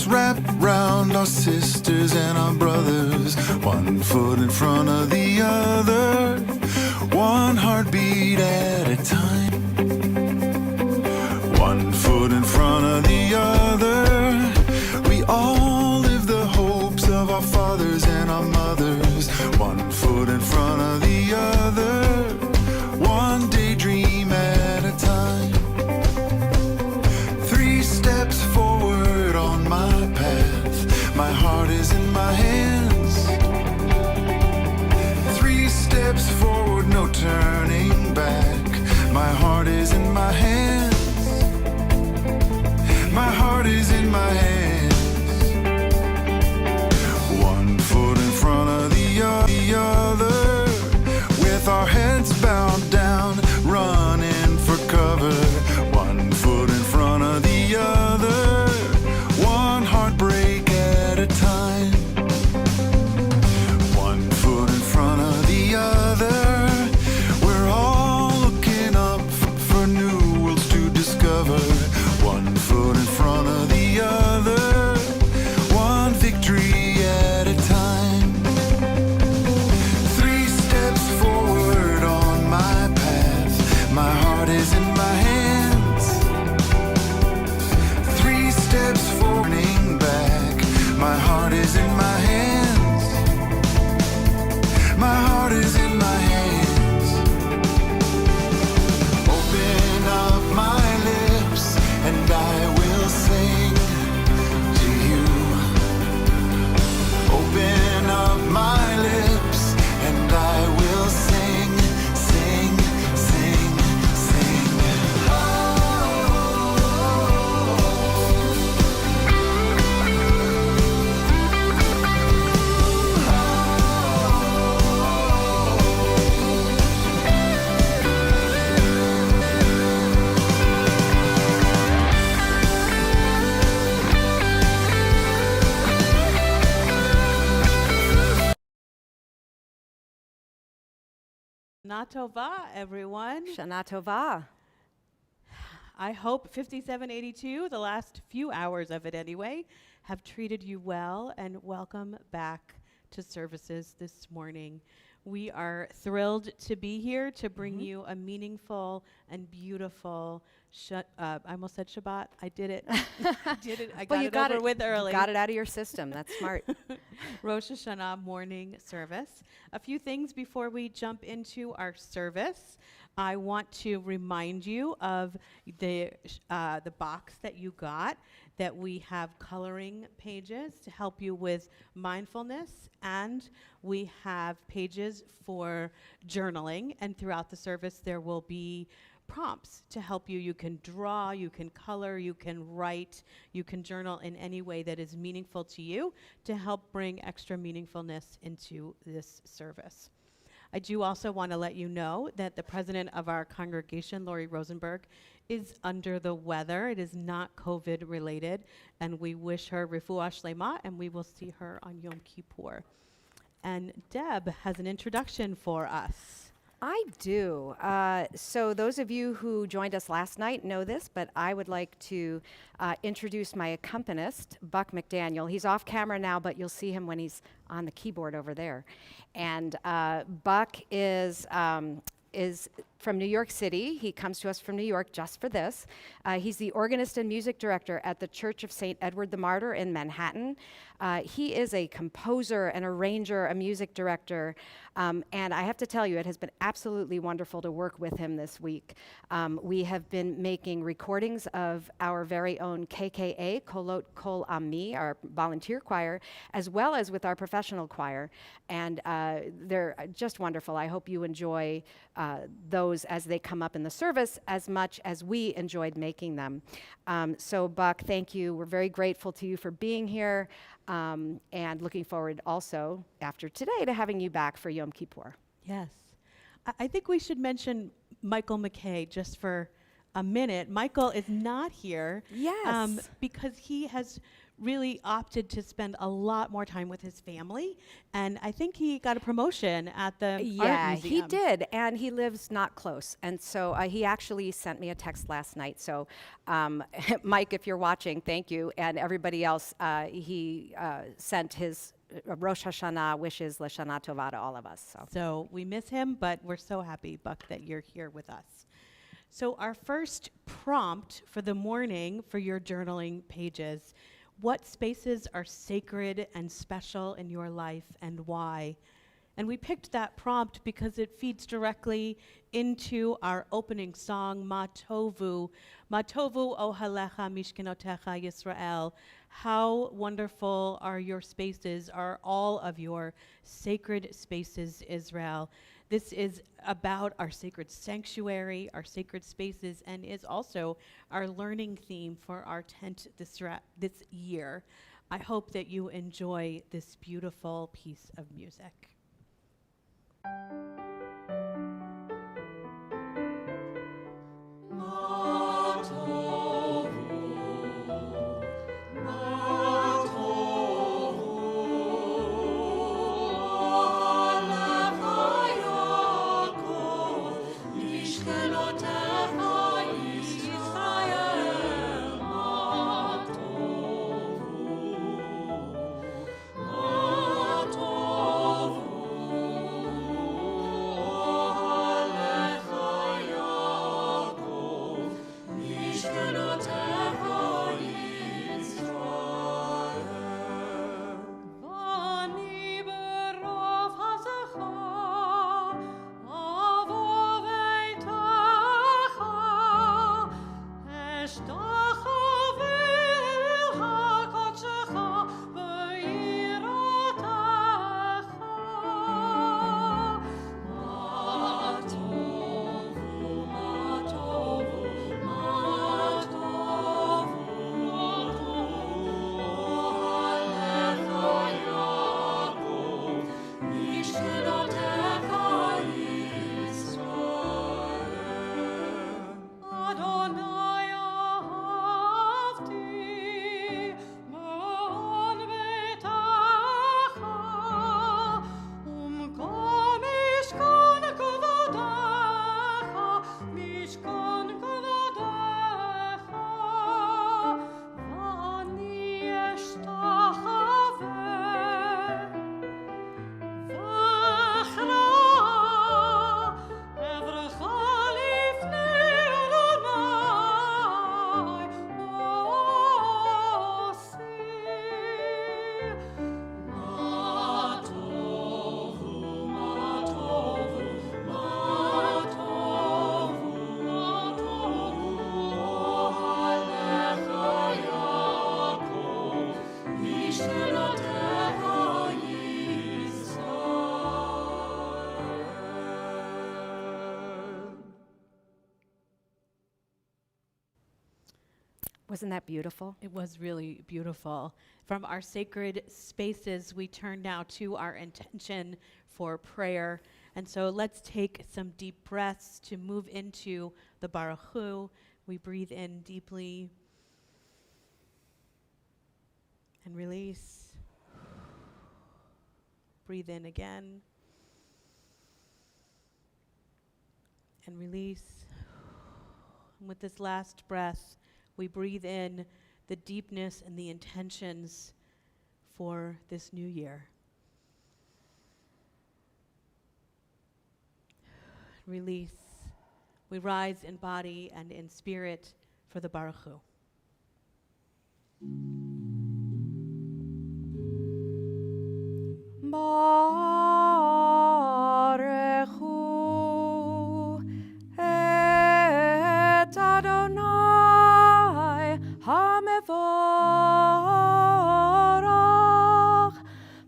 arms wrap round our sisters and our brothers, one foot in front of the other, one heartbeat at a time. One foot in front of the other, we all live the hopes of our fathers and our mothers, one foot in front of the other, one daydream at a time. 3 steps forward on my path, my heart is in my hands. 3 steps forward, no turning back, my heart is in my hands. My heart is in my hands. 1 foot in front of the other, with our heads bowed down, running for cover. 1 foot in front of the other, one heartbreak at a time. 1 foot in front of the other, we're all looking up for new worlds to discover. 1 foot in front of the other, one victory at a time. 3 steps forward on my path, my heart is in my hands. 3 steps forward, back, my heart is in my hands. My heart is in my hands. Open up my lips and I will sing to you. Open up my lips and I will sing, sing, sing, sing. Shana Tova, everyone. Shana Tova. I hope 5782, the last few hours of it anyway, have treated you well, and welcome back to services this morning. We are thrilled to be here to bring you a meaningful and beautiful, I almost said Shabbat. I did it. I did it. I got it over with early. Got it out of your system. That's smart. Rosh Hashanah morning service. A few things before we jump into our service. I want to remind you of the box that you got, that we have coloring pages to help you with mindfulness, and we have pages for journaling, and throughout the service there will be prompts to help you. You can draw, you can color, you can write, you can journal in any way that is meaningful to you to help bring extra meaningfulness into this service. I do also want to let you know that the president of our congregation, Lori Rosenberg, is under the weather. It is not COVID related, and we wish her refuah shlema, and we will see her on Yom Kippur. And Deb has an introduction for us. I do. So those of you who joined us last night know this, but I would like to introduce my accompanist, Buck McDaniel. He's off camera now, but you'll see him when he's on the keyboard over there. And Buck is from New York City. He comes to us from New York just for this. He's the organist and music director at the Church of St. Edward the Martyr in Manhattan. He is a composer, an arranger, a music director, and I have to tell you, it has been absolutely wonderful to work with him this week. We have been making recordings of our very own KKA, Kol Ami, our volunteer choir, as well as with our professional choir, and they're just wonderful. I hope you enjoy those as they come up in the service as much as we enjoyed making them. So Buck, thank you. We're very grateful to you for being here, and looking forward also after today to having you back for Yom Kippur. Yes. I think we should mention Michael McKay just for a minute. Michael is not here Yes. because he has really opted to spend a lot more time with his family, and I think he got a promotion at the art Yeah, museum. he did, and he lives not close. And so he actually sent me a text last night. So, Mike, if you're watching, thank you. And everybody else, he sent his Rosh Hashanah wishes, Lashana Tova to all of us. So we miss him, but we're so happy, Buck, that you're here with us. So our first prompt for the morning for your journaling pages: what spaces are sacred and special in your life and why? And we picked that prompt because it feeds directly into our opening song, Ma Tovu. Ma Tovu Ohalecha Mishkenotecha Yisrael. How wonderful are your spaces, are all of your sacred spaces, Israel. This is about our sacred sanctuary, our sacred spaces, and is also our learning theme for our tent this year. I hope that you enjoy this beautiful piece of music. Wasn't that beautiful? It was really beautiful. From our sacred spaces, we turn now to our intention for prayer. And so let's take some deep breaths to move into the Baruch Hu. We breathe in deeply and release. Breathe in again and release. And with this last breath, we breathe in the deepness and the intentions for this new year. Release. We rise in body and in spirit for the Baruch Hu. Baruch Hu et Adonai HaMevorach.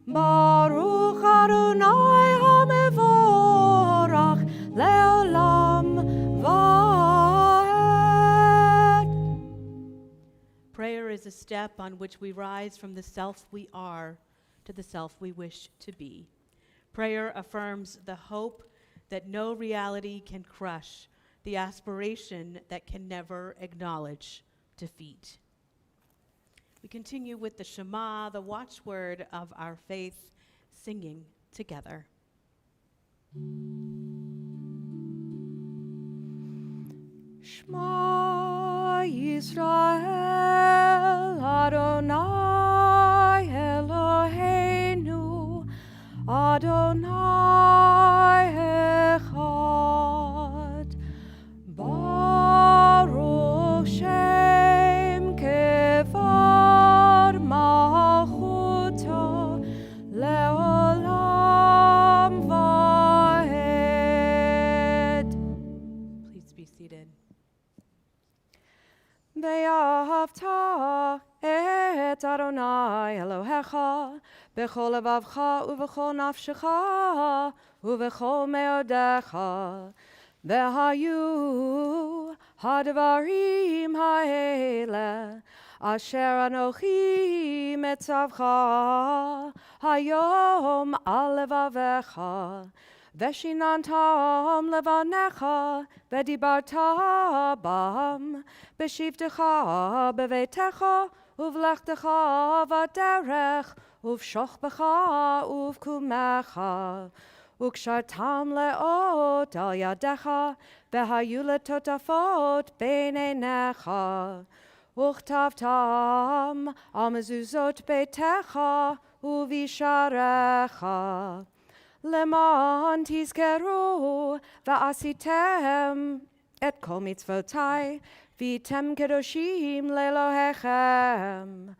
Baruch Adonai HaMevorach le'olam va'ed. Prayer is a step on which we rise from the self we are to the self we wish to be. Prayer affirms the hope that no reality can crush, the aspiration that can never acknowledge defeat. We We continue with the Shema, the watchword of our faith, singing together. Shema Yisrael Adonai Eloheinu Adonai Echad Baruch Shem Kevar Malchuto Leolam Vaed. Please be seated. Ve'ahavta et Adonai Elohecha b'chol levavcha u'v'chol nafshecha u'v'chol meodecha ve'hayu hadvarim ha'ele asher anochi metzavcha hayom al levavecha Veshinantam levanecha, vedibarta bam, beshivtecha bevetecha, uvlechtecha vaderech, uvshochbecha uvkumecha, ukshartam leot al yadecha, vehayu letotafot beinenecha, uchtavtam al mezuzot beitecha, uvisharecha. Leman tizkeru va'asitem et kol mitzvotai v'tem kedoshim lelohechem.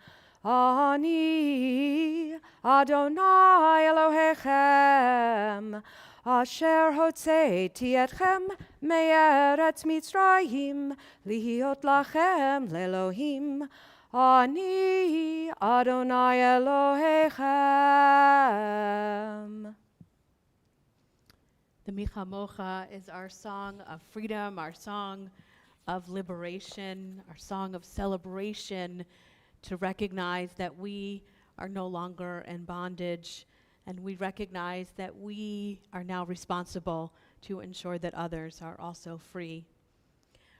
Ani Adonai Elohechem asher hotzeiti etchem me'eretz Mitzrayim lihiot lachem lelohim. Ani Adonai Elohechem. The Micha Mocha is our song of freedom, our song of liberation, our song of celebration to recognize that we are no longer in bondage, and we recognize that we are now responsible to ensure that others are also free.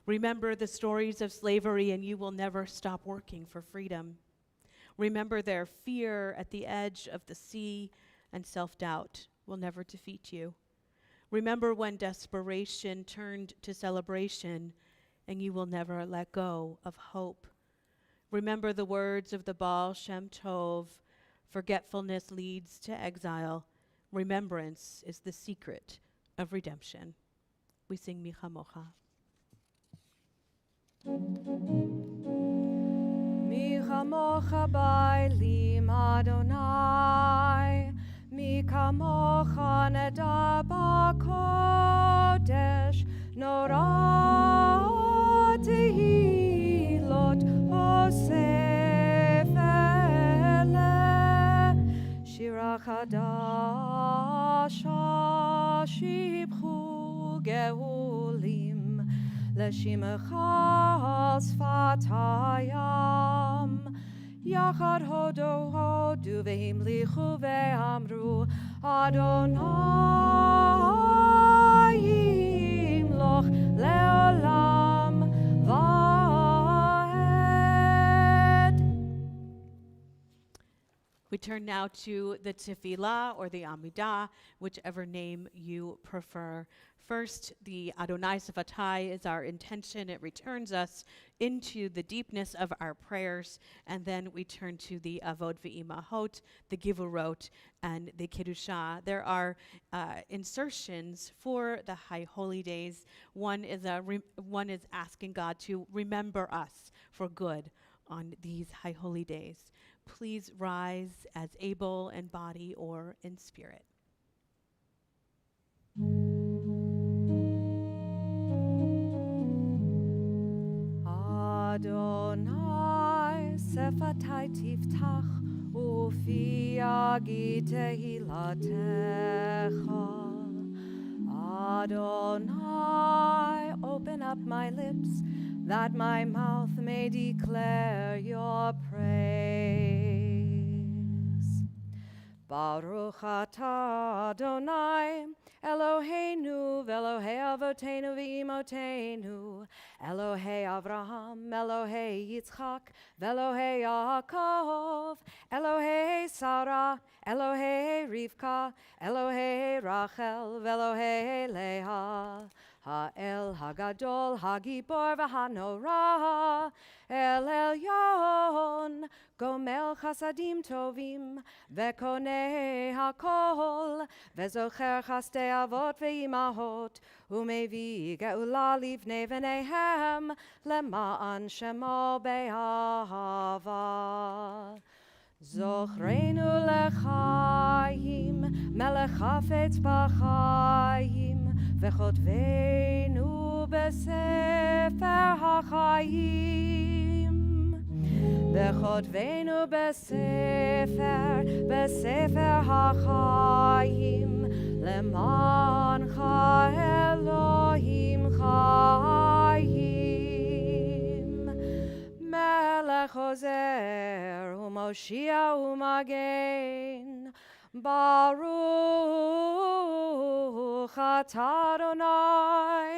Remember the stories of slavery, and you will never stop working for freedom. Remember their fear at the edge of the sea, and self-doubt will never defeat you. Remember when desperation turned to celebration, and you will never let go of hope. Remember the words of the Baal Shem Tov, forgetfulness leads to exile. Remembrance is the secret of redemption. We sing Micha Mocha. Micha mocha bailim Adonai, Micha mocha neda b'kodesh, Norah tehilot osef ele, Shira chadasha shibchu geulim, Leshimecha sfatayam, Yachad hodu ve'im lichu ve'amru, Adonai yimloch leolam vaed. We turn now to the Tefillah or the Amidah, whichever name you prefer. First, the Adonai Sefatai is our intention. It returns us into the deepness of our prayers. And then we turn to the Avod Ve'imahot, the Givurot, and the Kedusha. There are insertions for the High Holy Days. One is asking God to remember us for good on these High Holy Days. Please rise as able in body or in spirit. Adonai sefatai tiftach ufi yagi tehilatecha. Adonai, open up my lips that my mouth may declare your praise. Baruch atah Adonai Eloheinu v'Elohei avotenu v'imotenu, Elohei Avraham, Elohei Yitzchak, Velohei Yaakov, Elohei Sarah, Elohei Rivka, Elohei Rachel, Velohei Leah, Ha'el Hagadol, Hagibor v'Hanorah, El Elyon, Gomel Chasadim Tovim, Vekonei HaKol, Vezocher Chastei Avot ve'imahot, Umevi Geula Livnei v'neihem, Lema'an Shemo be'ahava. Zochreinu lechaim, Melech Hafetz b'chaim, V'chotvenu b'sefer ha'chaim. V'chotvenu b'sefer ha'chaim, Lemancha Elohim chayim. Melech Ozer u'Moshia u'Magen, Baruch atah Adonai,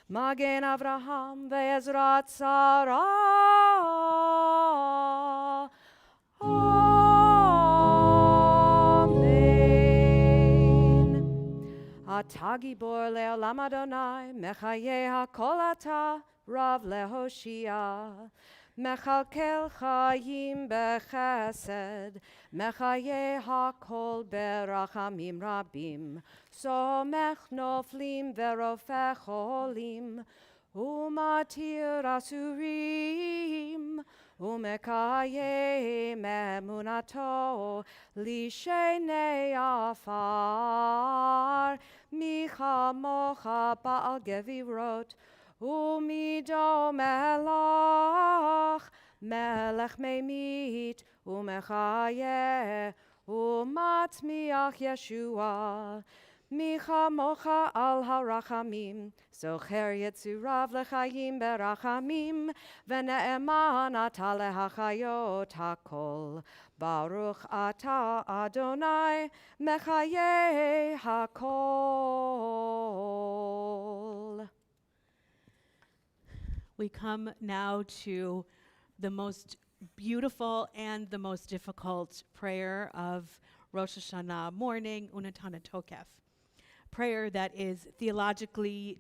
Magen Avraham ve'ezrat Sarah. Amen. Atah gibor le'olam Adonai, Mechayeh hakol atah, Rav lehoshia. Mechalkel chayim bechesed, Mechayeh hakol berachamim rabim, Somech noflim verofech cholim, Umatir asurim, Umekayeh memunato, Lishenei afar, Micha mocha ba'al gevirot, Umido melach, melech meimit, umechayeh, umatmiach Yeshua. Micha mocha al harachamim, zocher yetzurav lechayim berachamim, v'ne'eman ata lehachayot hakol. Baruch ata Adonai, mechayeh hakol. We come now to the most beautiful and the most difficult prayer of Rosh Hashanah morning, Unatana Tokef. Prayer that is theologically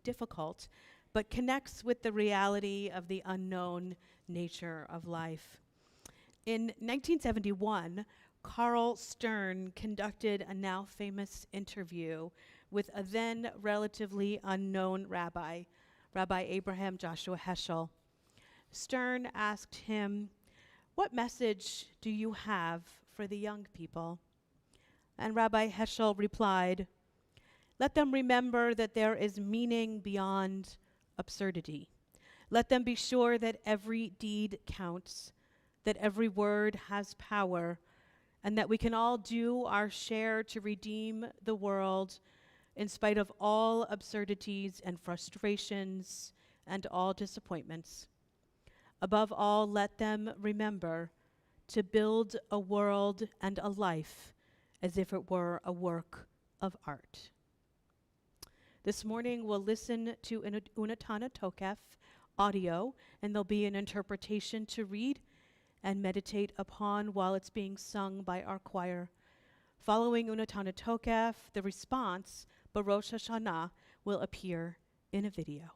difficult, but connects with the reality of the unknown nature of life. In 1971, Carl Stern conducted a now famous interview with a then relatively unknown rabbi, Rabbi Abraham Joshua Heschel. Stern asked him, "What message do you have for the young people?" And Rabbi Heschel replied, "Let them remember that there is meaning beyond absurdity. Let them be sure that every deed counts, that every word has power, and that we can all do our share to redeem the world in spite of all absurdities and frustrations and all disappointments. Above all, let them remember to build a world and a life as if it were a work of art." This morning we'll listen to an Unatana Tokef audio, and there'll be an interpretation to read and meditate upon while it's being sung by our choir. Following Unatana Tokef, the response, Barosh Hashanah, will appear in a video.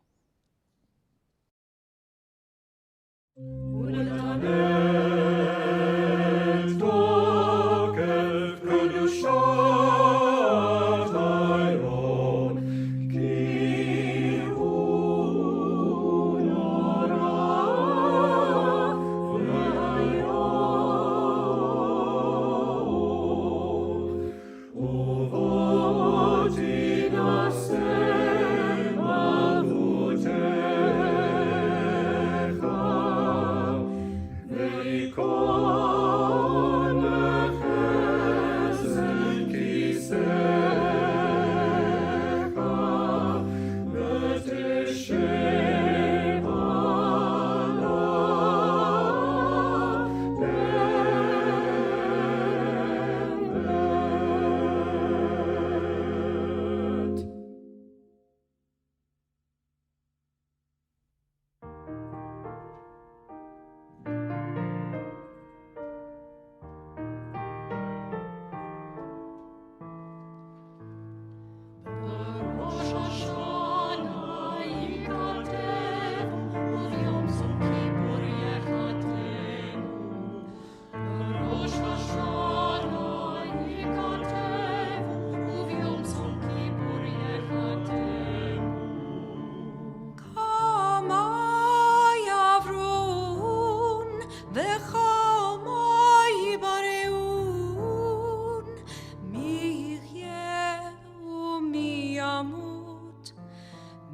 Ve'ikol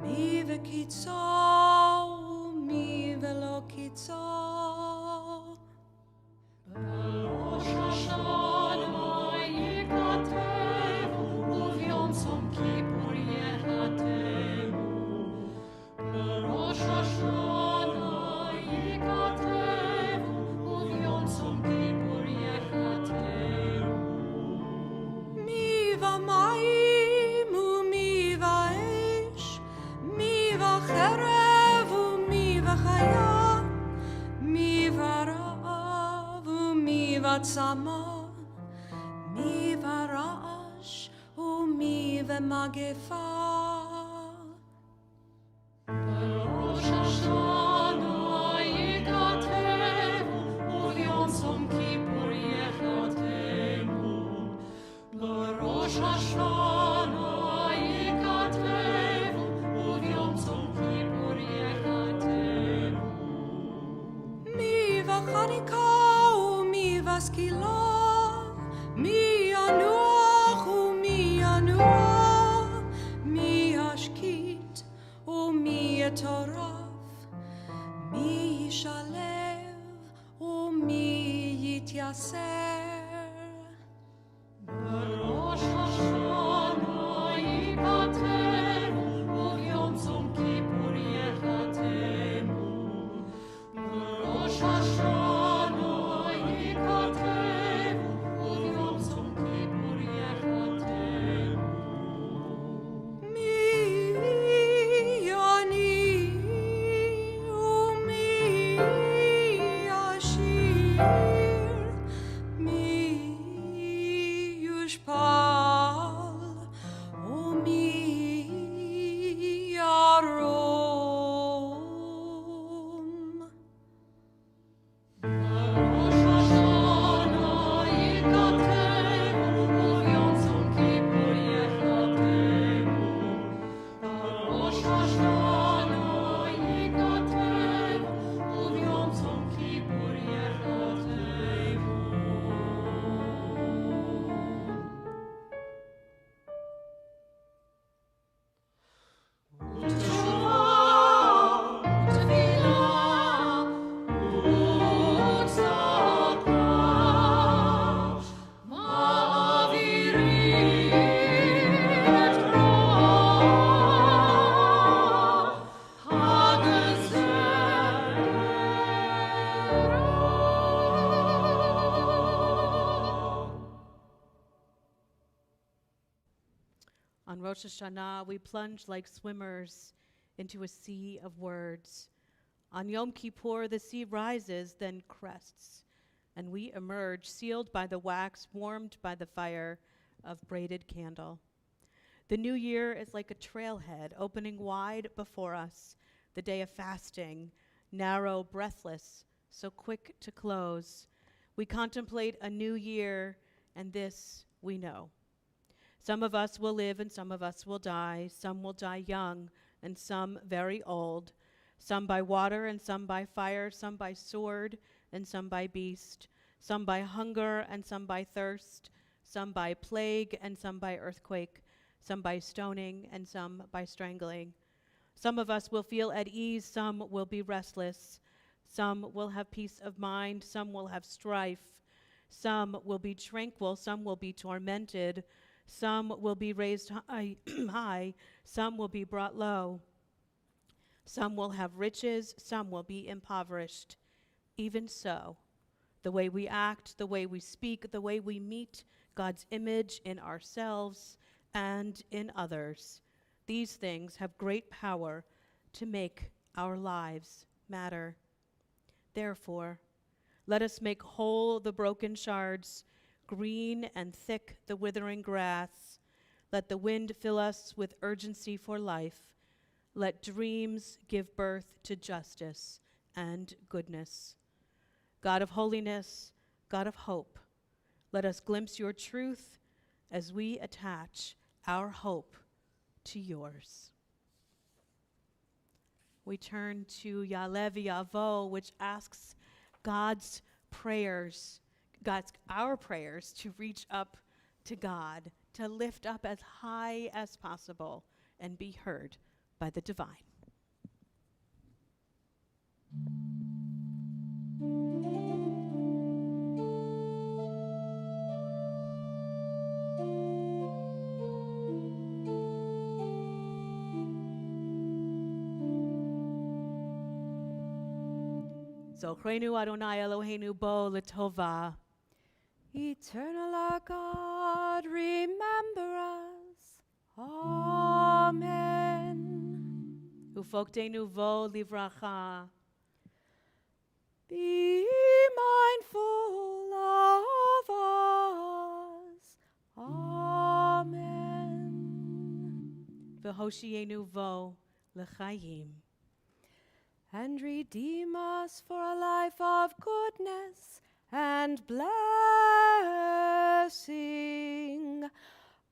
Mi vekitso, mi velokitso. Rosh Hashanah yikatevu, uvyom Tzom Kippur yechatemu. Rosh Hashanah yikatevu, uvyom Tzom Kippur yechatemu. Mi v'mayim u'mi v'esh, mi v'cherev u'mi v'chaya, mi v'ra'av u'mi v'tzama, mi v'ra'ash u'mi v'magefa. Rosh Hashanah yikatevu, uvyom Tzom Kippur yechatemu. Rosh Hashanah yikatevu, uvyom Tzom Kippur yechatemu. Mi v'chanika u'mi v'skila, mi yanuach u'mi yanua, mi yashkit u'mi yetoraf, mi yishalev u'mi yityaser. Rosh Hashanah yikatevu, uvyom Tzom Kippur yechatemu. Rosh Hashanah yikatevu, uvyom Tzom Kippur yechatemu. Mi yani u'mi yashir, mi yushpal u'mi yarom. Rosh Hashanah yikatevu, uvyom Tzom Kippur yechatemu. Rosh Hashanah yikatevu, uvyom Tzom Kippur yechatemu. On Rosh Hashanah, we plunge like swimmers into a sea of words. On Yom Kippur, the sea rises, then crests, and we emerge, sealed by the wax, warmed by the fire of braided candle. The new year is like a trailhead opening wide before us, the day of fasting, narrow, breathless, so quick to close. We contemplate a new year, and this we know. Some of us will live and some of us will die. Some will die young and some very old. Some by water and some by fire. Some by sword and some by beast. Some by hunger and some by thirst. Some by plague and some by earthquake. Some by stoning and some by strangling. Some of us will feel at ease. Some will be restless. Some will have peace of mind. Some will have strife. Some will be tranquil. Some will be tormented. Some will be raised high, some will be brought low. Some will have riches, some will be impoverished. Even so, the way we act, the way we speak, the way we meet God's image in ourselves and in others, these things have great power to make our lives matter. Therefore, let us make whole the broken shards, green and thick the withering grass. Let the wind fill us with urgency for life. Let dreams give birth to justice and goodness. God of holiness, God of hope, let us glimpse your truth as we attach our hope to yours. We turn to Ya'aleh V'Yavo, which asks God's prayers, our prayers to reach up to God, to lift up as high as possible and be heard by the divine. Zochreinu Adonai Eloheinu bo l'tova. Eternal our God, remember us. Amen. Ufokteinu vo livracha. Be mindful of us. Amen. V'hoshienu vo l'chaim. And redeem us for a life of goodness and blessing.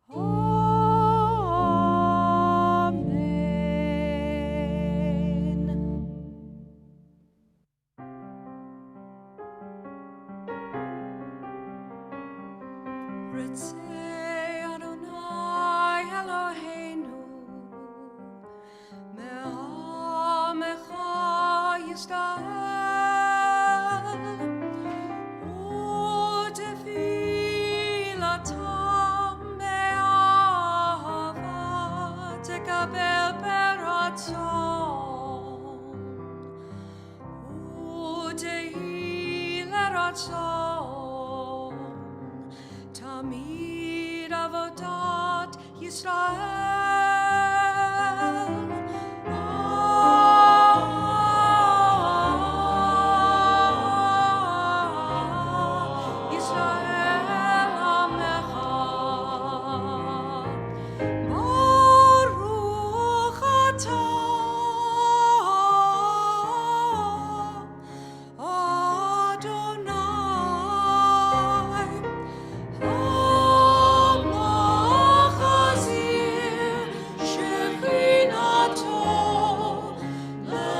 Amen. Ritzei Adonai Eloheinu me'amecha Yisrael u'tefilatam be'ahava tekabel beratzon u'tehi leratzon Tamid avodat Yisrael. Yisrael Amecha. Baruch atah Adonai. המחזיר שכינתו לציון.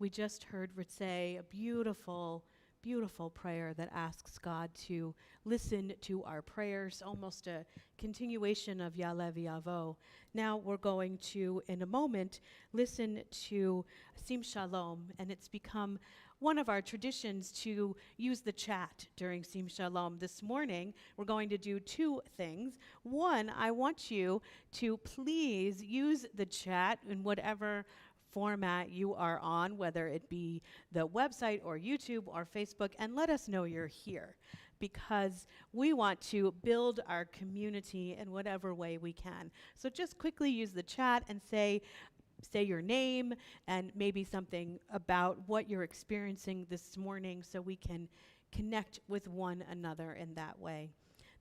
We just heard Ritzei, a beautiful, beautiful prayer that asks God to listen to our prayers, almost a continuation of Ya'aleh V'Yavo. Now we're going to, in a moment, listen to Sim Shalom, and it's become one of our traditions to use the chat during Sim Shalom. This morning, we're going to do two things. One, I want you to please use the chat in whatever format you are on, whether it be the website or YouTube or Facebook, and let us know you're here, because we want to build our community in whatever way we can. So just quickly use the chat and say your name and maybe something about what you're experiencing this morning so we can connect with one another in that way.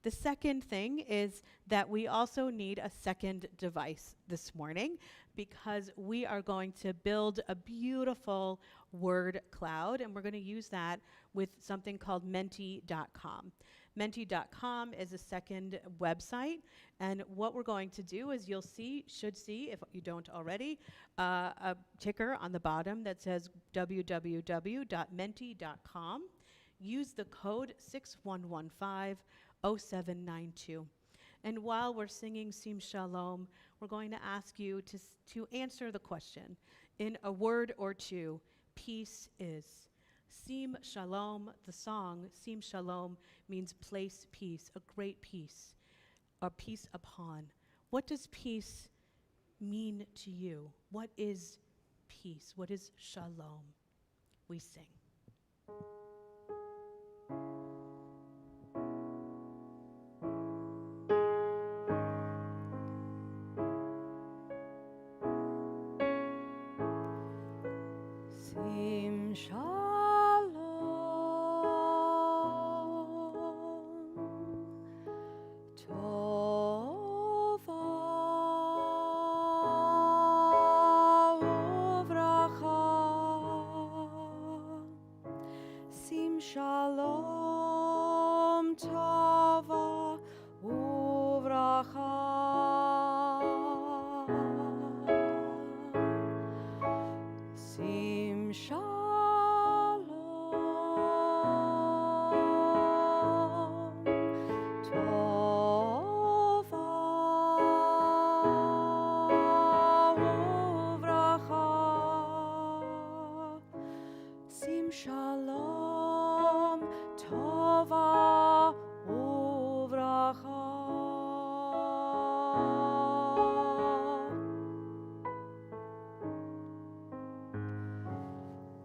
The second thing is that we also need a second device this morning, because we are going to build a beautiful word cloud, and we're going to use that with something called menti.com. Menti.com is a second website, and what we're going to do is should see, if you don't already, a ticker on the bottom that says www.menti.com. Use the code 61150792. And while we're singing Sim Shalom, we're going to ask you to answer the question in a word or two. Peace is. Sim Shalom, the song Sim Shalom, means place peace, a great peace, a peace upon. What does peace mean to you? What is peace? What is shalom? We sing. Sim Shalom, Tova Uvracha, shalom tova uvracha. Sim shalom tova uvracha.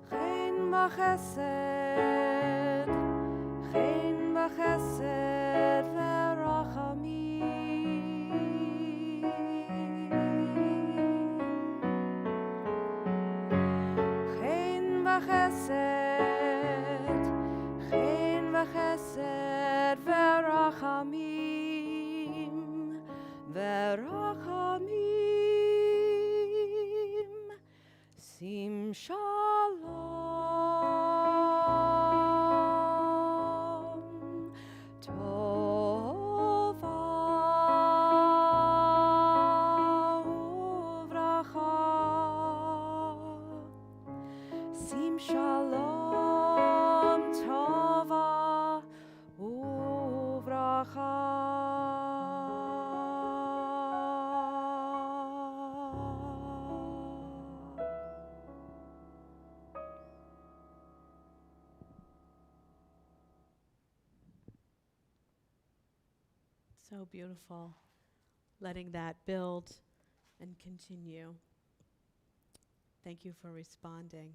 Chen v'chesed, chen v'chesed v'rachamim. Chen v'chesed, chen v'chesed v'rachamim, v'rachamim. Sim shalom tova uvracha. Sim shalom tova uvracha. So beautiful. Letting that build and continue. Thank you for responding.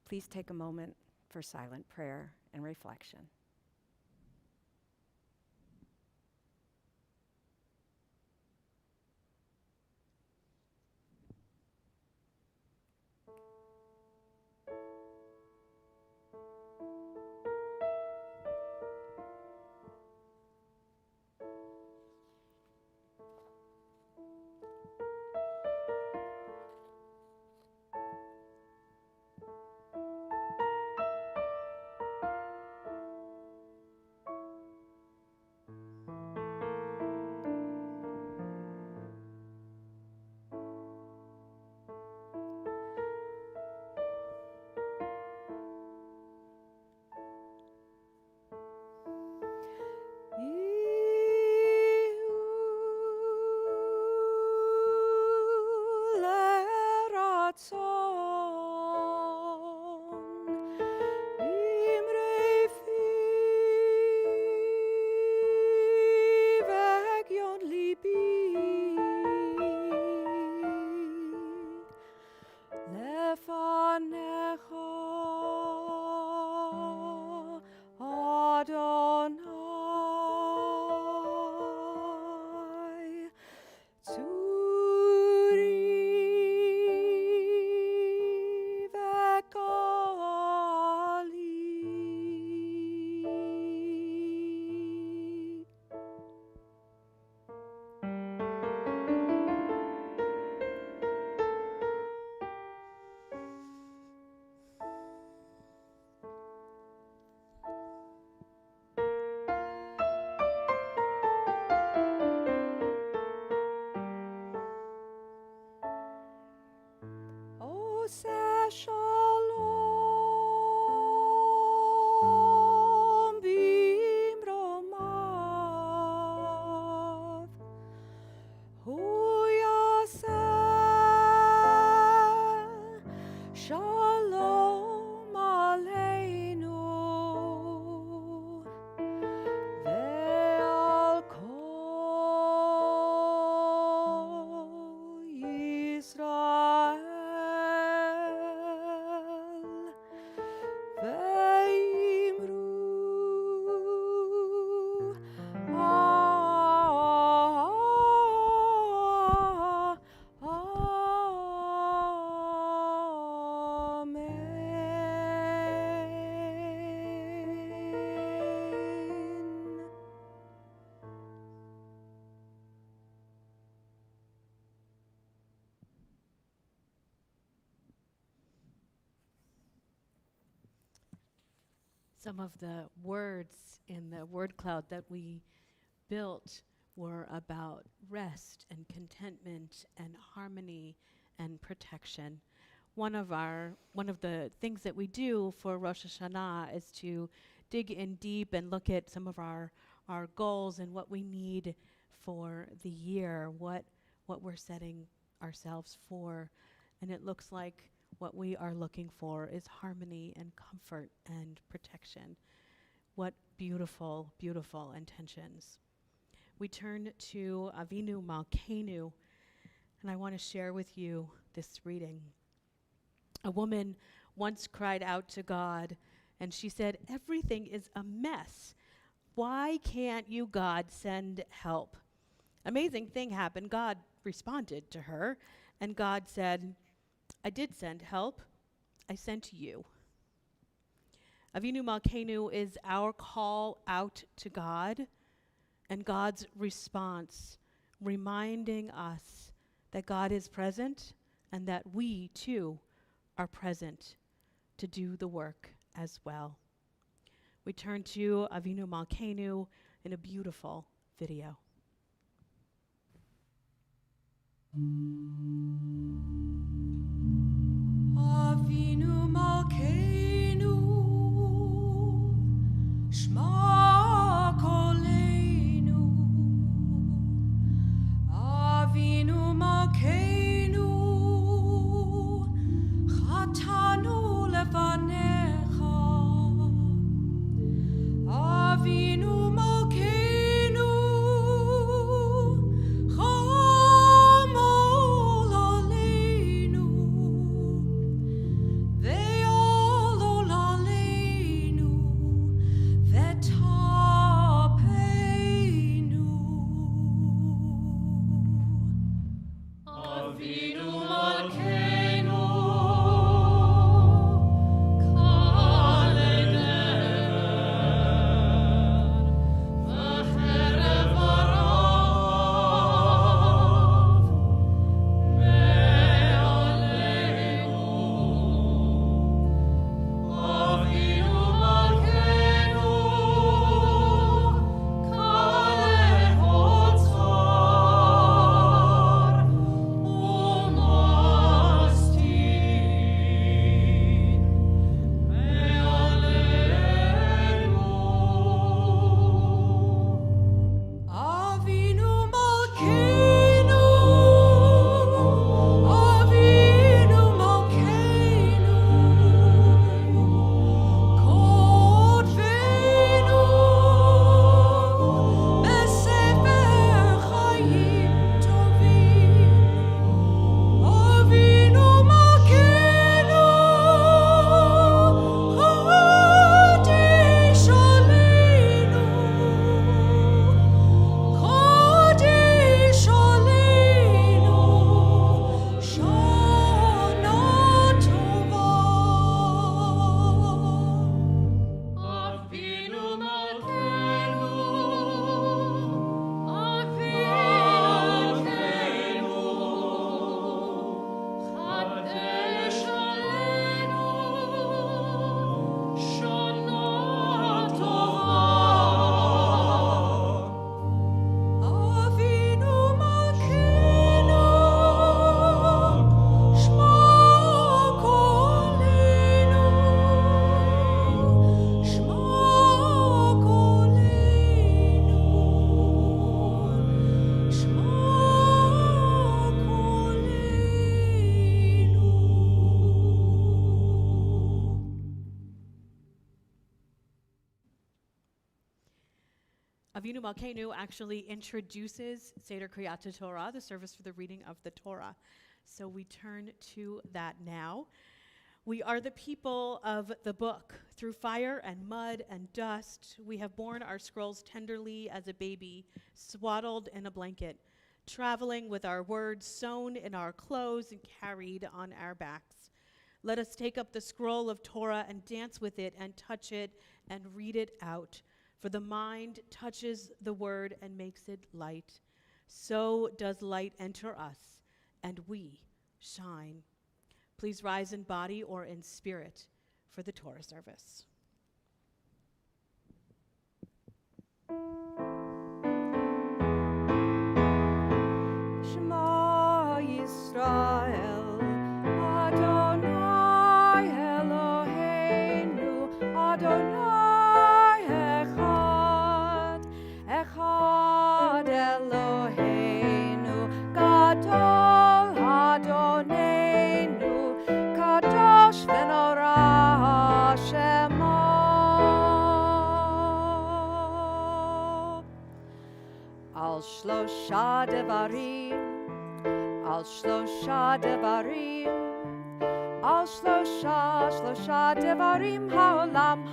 Please take a moment for silent prayer and reflection. Adonai, Tzuri v'Gali. Oseh shalom bimromav, hu yaseh shalom aleinu ve'al kol Yisrael. Ve'imru Amen. Some of the words in the word cloud that we built were about rest and contentment and harmony and protection. One of the things that we do for Rosh Hashanah is to dig in deep and look at some of our goals and what we need for the year, what we're setting ourselves for. And it looks like what we are looking for is harmony and comfort and protection. What beautiful, beautiful intentions. We turn to Avinu Malkeinu, and I want to share with you this reading. A woman once cried out to God, and she said, "Everything is a mess. Why can't you, God, send help?" Amazing thing happened. God responded to her, and God said, "I did send help. I sent you." Avinu Malkeinu is our call out to God, and God's response, reminding us that God is present and that we, too, are present to do the work as well. We turn to Avinu Malkeinu in a beautiful video. Avinu Malkeinu, Shma Koleinu. Avinu Malkeinu, Chatanu lefanecha. Avinu Malkeinu, Chamol aleinu. Ve'olol aleinu, ve'tapeinu. Avinu Malkeinu, Kale dever, v'cherev harav, me'aleinu. Avinu Malkeinu, Kale hotzar, umastin, me'aleinu. Avinu Malkeinu, Avinu Malkeinu, Kodvenu besefer chayim tovim. Avinu Malkeinu, Chodesh aleinu, Chodesh aleinu, Shana tova. Avinu Malkeinu, Avinu Malkeinu, Chodesh aleinu, Shana tova. Avinu Malkeinu, Shma Koleinu, Shma Koleinu, Shma Koleinu. Avinu Malkeinu actually introduces Seder Kriyat Torah, the service for the reading of the Torah. So we turn to that now. We are the people of the book. Through fire and mud and dust, we have borne our scrolls tenderly as a baby, swaddled in a blanket, traveling with our words sewn in our clothes and carried on our backs. Let us take up the scroll of Torah and dance with it and touch it and read it out. For the mind touches the word and makes it light. So does light enter us, and we shine. Please rise in body or in spirit for the Torah service. Shema Yisrael, שלושה דברים, על שלושה דברים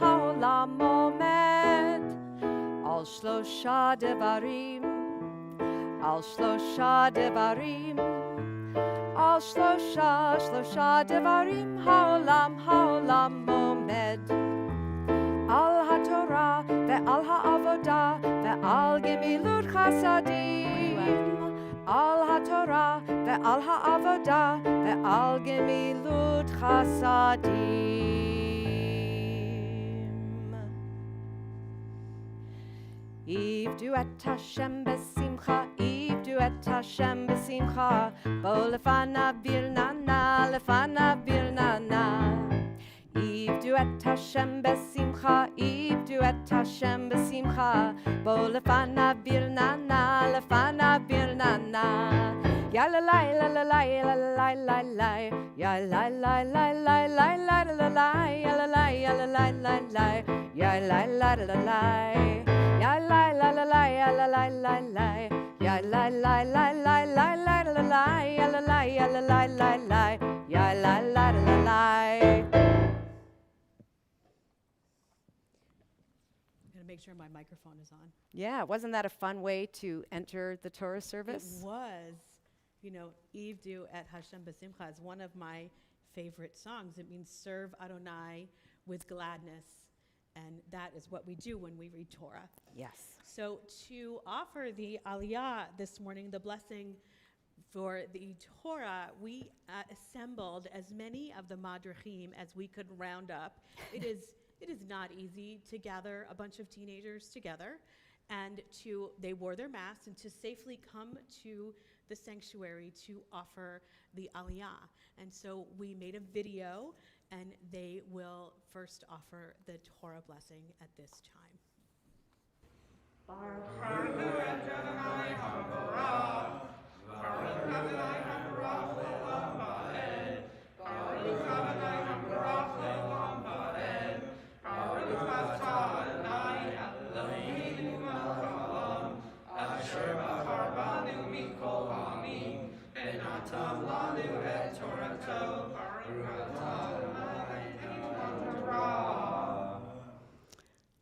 העולם עומד, על שלושה דברים, על שלושה דברים, על שלושה דברים העולם עומד, על התורה ועל העבודה ועל גמילות חסדים, על התורה ועל העבודה ועל גמילות חסדים. עבדו את השם בשמחה, עבדו את השם בשמחה, בואו לפניו ברננה, לפניו ברננה. עבדו את השם בשמחה, עבדו את השם בשמחה, בואו לפניו ברננה, לפניו ברננה. יא לה לה לה לה לה יא לה לה לה לה יא לה לה לה לה לה לה לה לה יא לה לה יא לה לה לה לה יא לה לה לה לה יא לה לה לה לה יא לה לה לה לה יא לה לה לה לה לה לה לה יא לה לה יא לה לה לה לה יא לה לה לה לה. Make sure my microphone is on. Yeah, wasn't that a fun way to enter the Torah It service? was. You know, Ivdu et Hashem b'simcha is one of my favorite songs. It means serve Adonai with gladness. And that is what we do when we read Torah. Yes. So to offer the aliyah this morning, the blessing for the Torah, we assembled as many of the madrachim as we could round up. It is not easy to gather a bunch of teenagers together and they wore their masks and to safely come to the sanctuary to offer the aliyah. And so we made a video and they will first offer the Torah blessing at this time.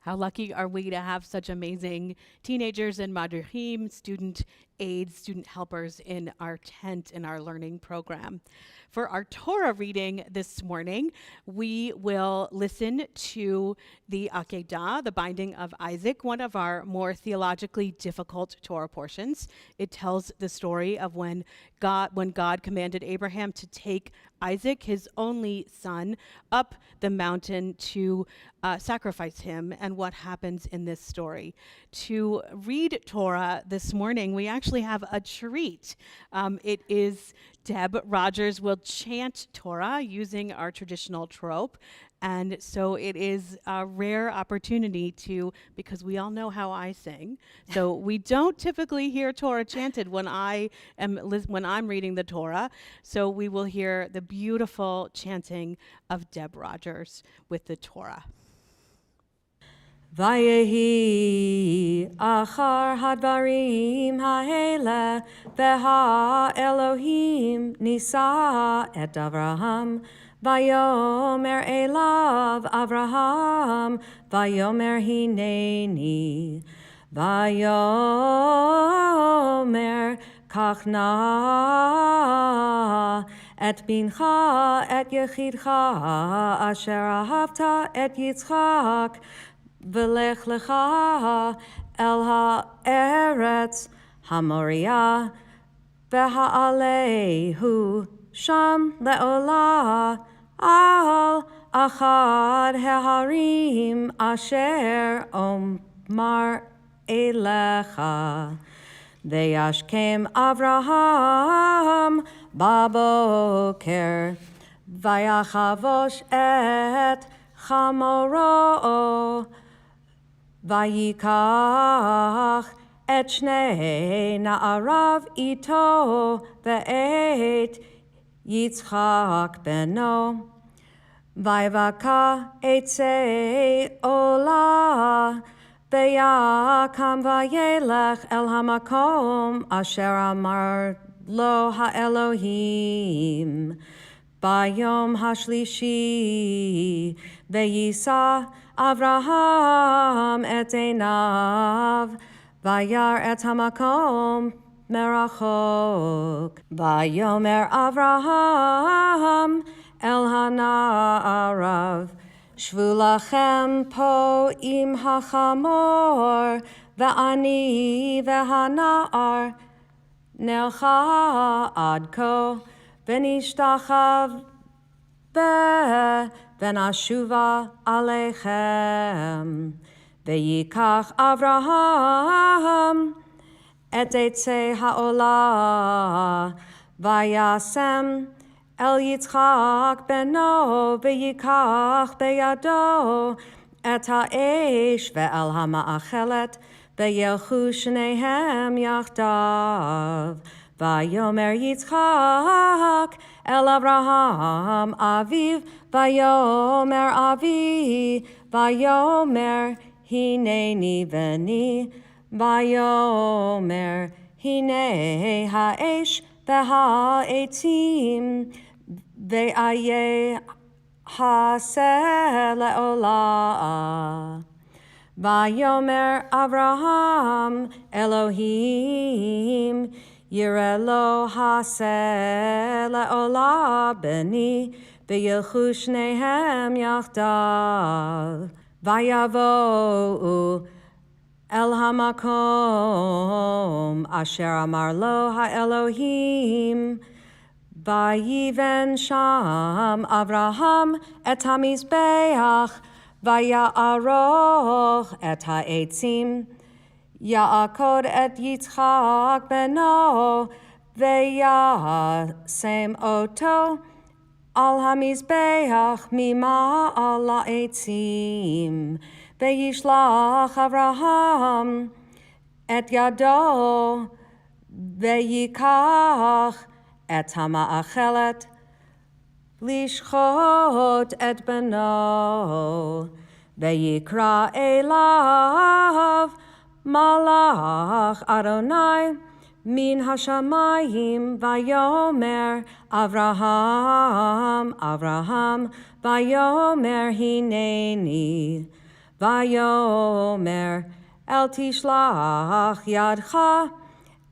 How lucky are we to have such amazing teenagers and madrachim, student aides, student helpers in our tent, in our learning program. For our Torah reading this morning, we will listen to the Akedah, the binding of Isaac, one of our more theologically difficult Torah portions. It tells the story of when God commanded Abraham to take Isaac, his only son, up the mountain to sacrifice him, and what happens in this story. To read Torah this morning, we actually have a treat. It is Deb Rogers will chant Torah using our traditional trope. And so it is a rare opportunity because we all know how I sing. So we don't typically hear Torah chanted when I'm reading the Torah. So we will hear the beautiful chanting of Deb Rogers with the Torah. Vayehi achar hadvarim ha'ele veha Elohim nisa et Avraham vayomer elav Avraham vayomer hineni vayomer kachna et bincha et yechidcha asher ahavta et Yitzchak V'lech lecha el ha'eretz hamoria v'ha'alehu sham le'olah al achad ha'harim asher omar elecha v'yashkem Avraham baboker v'yachavosh et chamoro Vayikach et shnei na'arav ito ve'et Yitzchak beno Vayvaka etzei olah ve'yakam vayelech el hamakom asher amar lo ha'Elohim. Bayom hashlishi veyisa Avraham et einav vayar et hamakom merachok. Vayomer Avraham el hana'arav shvu lachem po im hachamor ve'ani ve'hana'ar Nelcha adko venishtachav venashuva alechem veyikach Avraham et etze ha'olah vayasem el Yitzchak beno veyikach beyado et ha'esh ve'el hama'achelet Vayelchu shnehem yachdav. Vayomer Yitzchak el Avraham aviv. Vayomer avi. Vayomer hineni veni. Vayomer hine ha'esh v'ha'etzim. Ve'aye ha'aseh le'olah. Vayomer Avraham Elohim Yireh haseh le'olah beni v'yilchu shnehem yachdav vayavo'u el hamakom asher amar lo ha'Elohim vayiven sham Avraham et hamizbeach Vaya'aroch et ha'etzim, Ya'akod et Yitzchak beno, Veyasem oto, al hamizbeach mima'al ha'etzim, Veyishlach Avraham et yado, Veyikach et hama'achelet, Lishchot et beno, vayikra elav, malach Adonai, min hashamayim, vayomer Avraham, Avraham, vayomer hineni, vayomer el tishlach yadcha,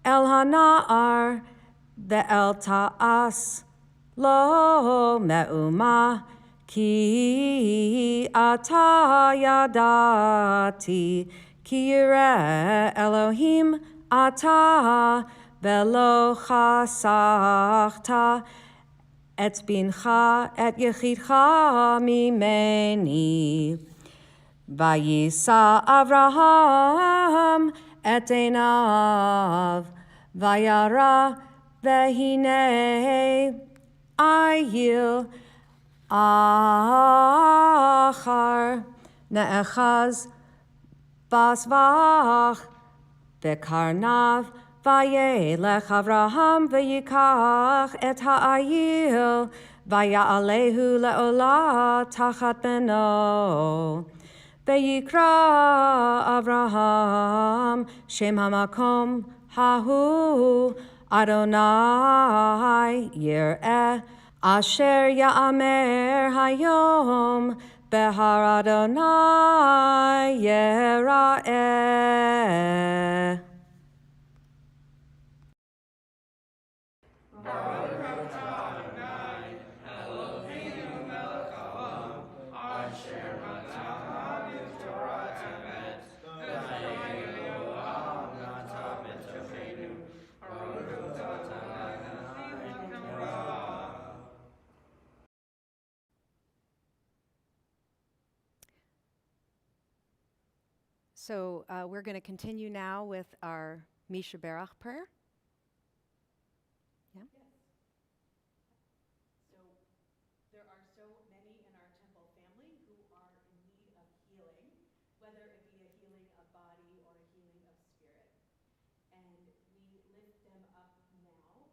el hana'ar, ve'el ta'as, Lo me'uma ki ata yadati ki yireh Elohim ata velo chasachta et bincha et yechidcha mimeni. Vayisa Avraham et einav vayara vehine Ayil achar ne'echaz basvach bekarnav vayelech Avraham vayikach et ha'ayil vaya'alehu le'olah tachat beno vayikra Avraham shem hamakom hahu Adonai yireh asher ya'amer hayom behar Adonai yera'eh. So we're going to continue now with our Misha Berach prayer. Yeah. So there are so many in our temple family who are in need of healing, whether it be a healing of body or a healing of spirit. And we lift them up now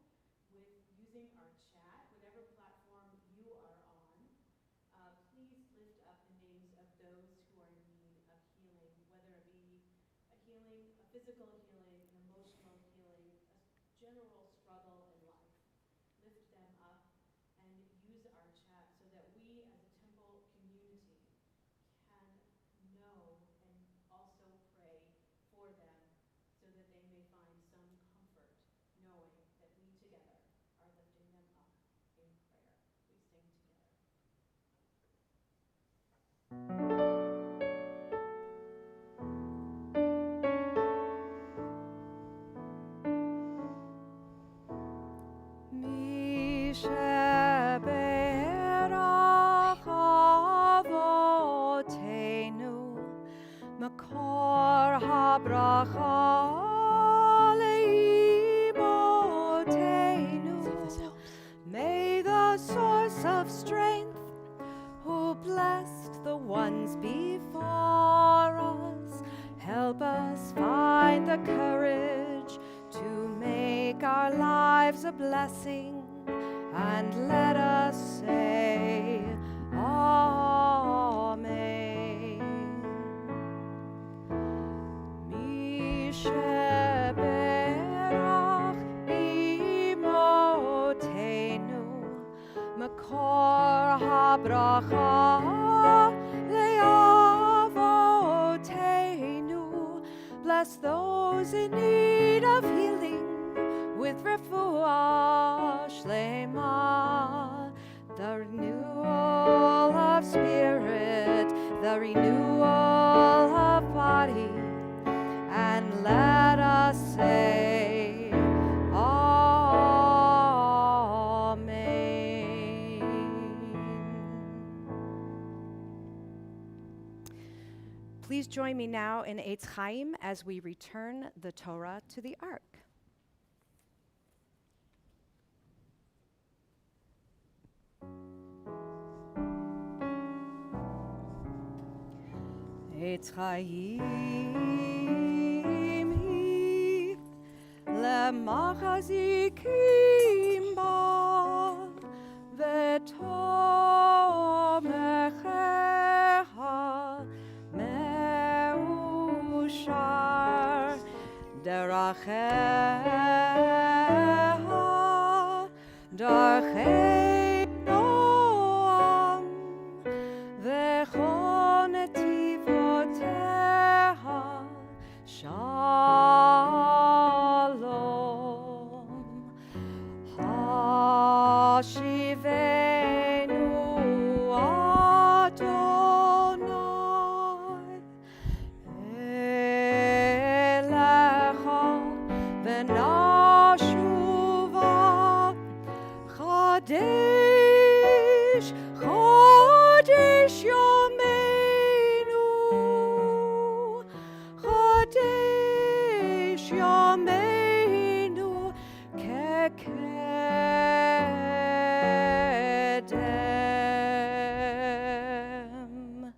with using our chat, whatever platform you are on. Please lift up the names of those who are in need of healing, whether it be a healing, a physical healing, an emotional healing, a general struggle and sheberach avotenu makor habracha leimotenu. May the source of strength, who blessed the ones before us, help us find the courage to make our lives a blessing, and let us say Amen. Mi sheberach imotenu makor habracha leavotenu. Bless those in need of healing with refuah shlema, the renewal of spirit, the renewal of body, and let us say Amen. Please join me now in Eitz Chaim as we return the Torah to the Ark. Eitz Chaim hi lemachazikim ba v'tomechecha meushar derachecha darchei noam v'chon netivoteha shalom. Hashivenu Adonai elecha v'nashuva Chodesh, Chodesh Yomeinu, Chodesh Yomeinu, Kekedem.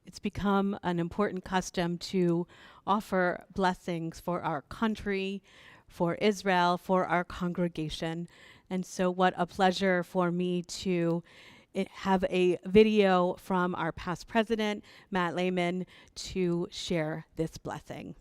It's become an important custom to offer blessings for our country, for Israel, for our congregation. And so what a pleasure for me to have a video from our past president, Matt Lehman, to share this blessing.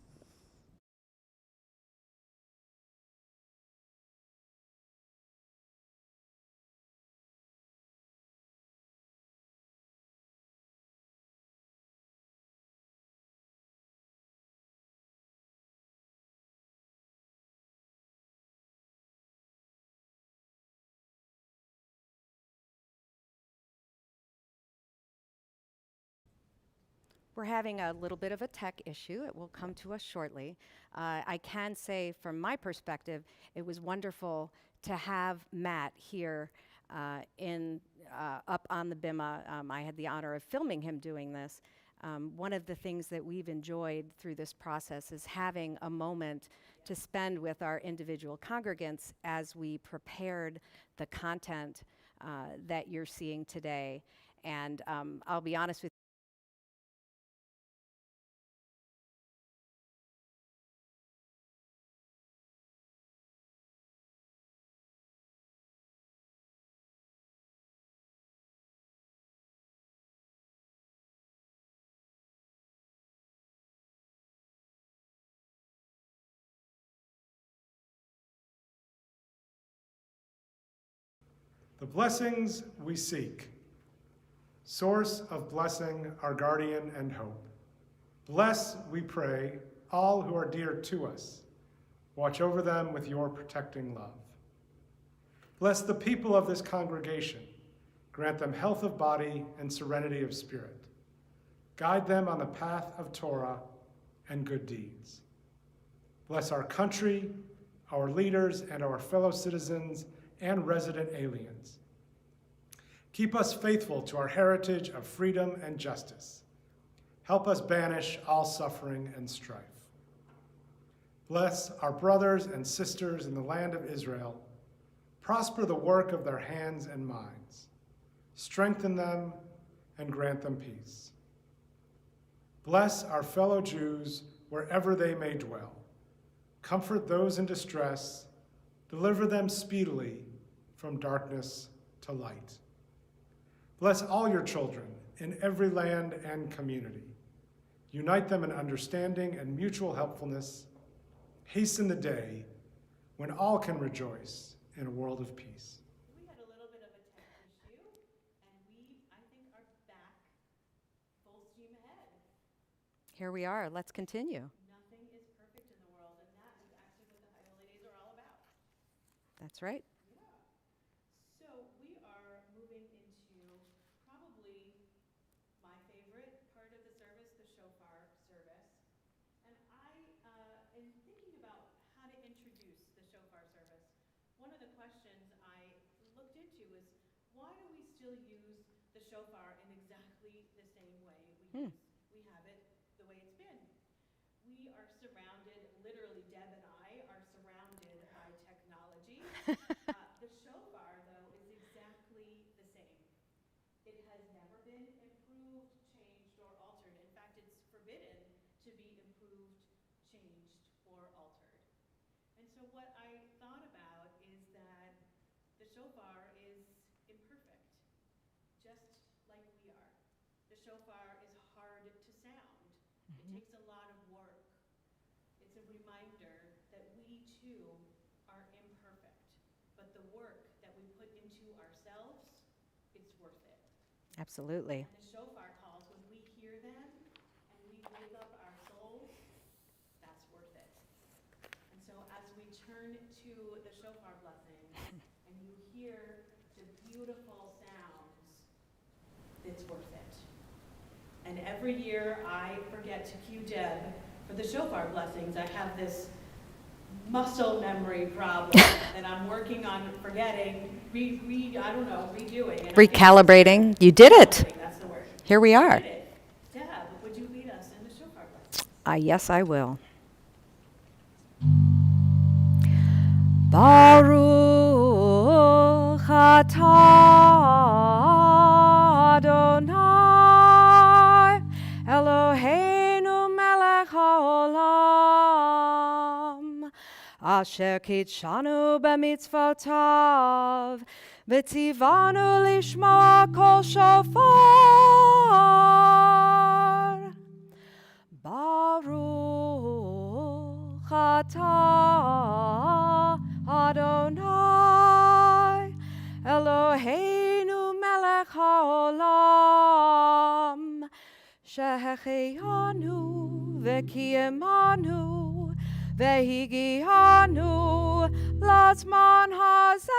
We're having a little bit of a tech issue. It will come to us shortly. I can say from my perspective, it was wonderful to have Matt here up on the bima. I had the honor of filming him doing this. One of the things that we've enjoyed through this process is having a moment to spend with our individual congregants as we prepared the content that you're seeing today. And I'll be honest with The blessings we seek, source of blessing, our guardian and hope. Bless, we pray, all who are dear to us. Watch over them with your protecting love. Bless the people of this congregation. Grant them health of body and serenity of spirit. Guide them on the path of Torah and good deeds. Bless our country, our leaders, and our fellow citizens and resident aliens. Keep us faithful to our heritage of freedom and justice. Help us banish all suffering and strife. Bless our brothers and sisters in the land of Israel. Prosper the work of their hands and minds. Strengthen them and grant them peace. Bless our fellow Jews wherever they may dwell. Comfort those in distress. Deliver them speedily from darkness to light. Bless all your children in every land and community. Unite them in understanding and mutual helpfulness. Hasten the day when all can rejoice in a world of peace. We had a little bit of a tech issue, and we, I think, are back full steam ahead. Here we are. Let's continue. Nothing is perfect in the world, and that is actually what the High Holy Days are all about. That's right. So we are moving into probably my favorite part of the service, the shofar service. And I am thinking about how to introduce the shofar service. One of the questions I looked into is, why do we still use the shofar in exactly the same way we have it the way it's been? We are surrounded, literally Deb and I are surrounded by technology. The shofar, though, is exactly the same. It has never been improved, changed, or altered. In fact, it's forbidden to be improved, changed, or altered. And so what I thought about is that the shofar is imperfect, just like we are. The shofar is hard to sound. It takes a lot of work. It's a reminder that we too are imperfect, but the work that we put into ourselves, it's worth it. Absolutely. And the shofar calls, when we hear them and we wake up our souls, that's worth it. And so as we turn to the shofar blessing and you hear the beautiful sounds, it's worth it. And every year I forget to cue Deb for the shofar blessings. I have this muscle memory problem that I'm working on forgetting, redoing. And I think- Recalibrating. You did it. That's the word. Here we I are. did it. Deb, would you lead us in the shofar blessing? Yes, I will. Baruch atah Adonai Eloheinu melech haolam asher kitshanu b'mitzvotav v'tzivanu lishmoa kol shofar. Baruch atah Adonai Eloheinu melech haolam shehechianu v'kiyemanu v'higianu lazman hazeh.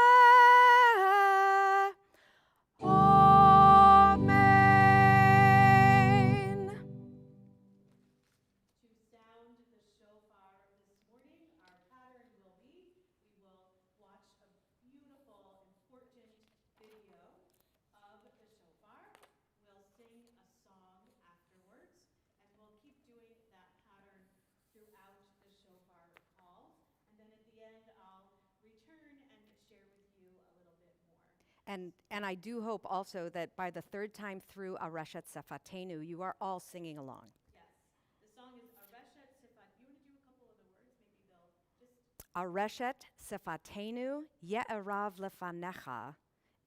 Amen. To sound the shofar this morning, our pattern will be, we will watch a beautiful, important video of the shofar. We'll sing a song afterwards, and we'll keep doing that pattern throughout the shofar calls. And then at the end, I'll return and share with you a little bit more. And I do hope also that by the third time through Areshet Sefatenu, you are all singing along. Yes, the song is Areshet Sifat. You want to do a couple of the words? Maybe they'll just Areshet Sefatenu Ye'erav Lefanecha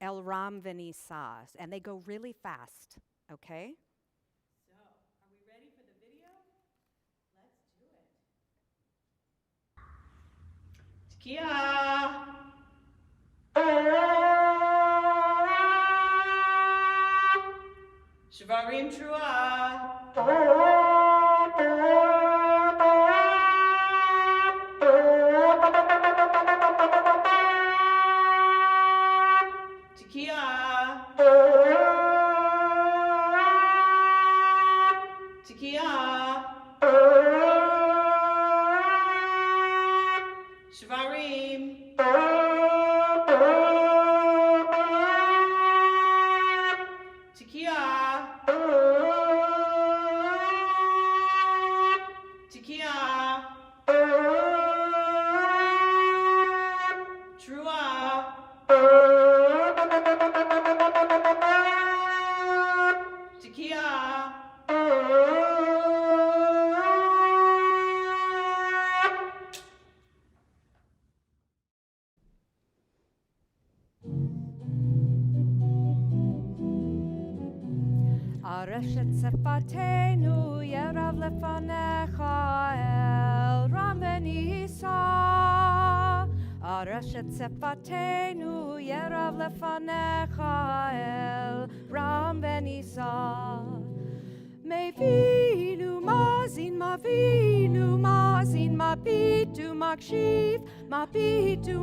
El Ram V'nisas. And they go really fast, okay? So, are we ready for the video? Let's do it. Tekiah! Shvarim Trua! Tekiah! Tekiah! Shvarim Areshet sefatenu yerav lefanecha el ram v'nisa. Areshet sefatenu yerav lefanecha el ram v'nisa. Mevinu mazin mavinu mazin mabitu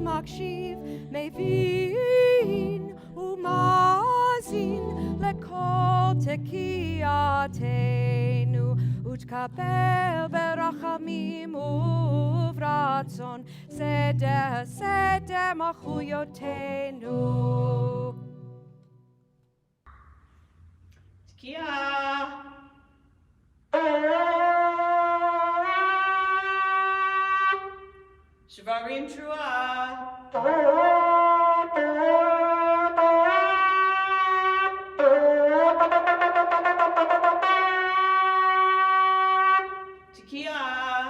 makshiv mevin umazin lekol tekiatenu utkabel berachamim uvratzon seder machuyotenu. Shvarim Trua. Tekiah.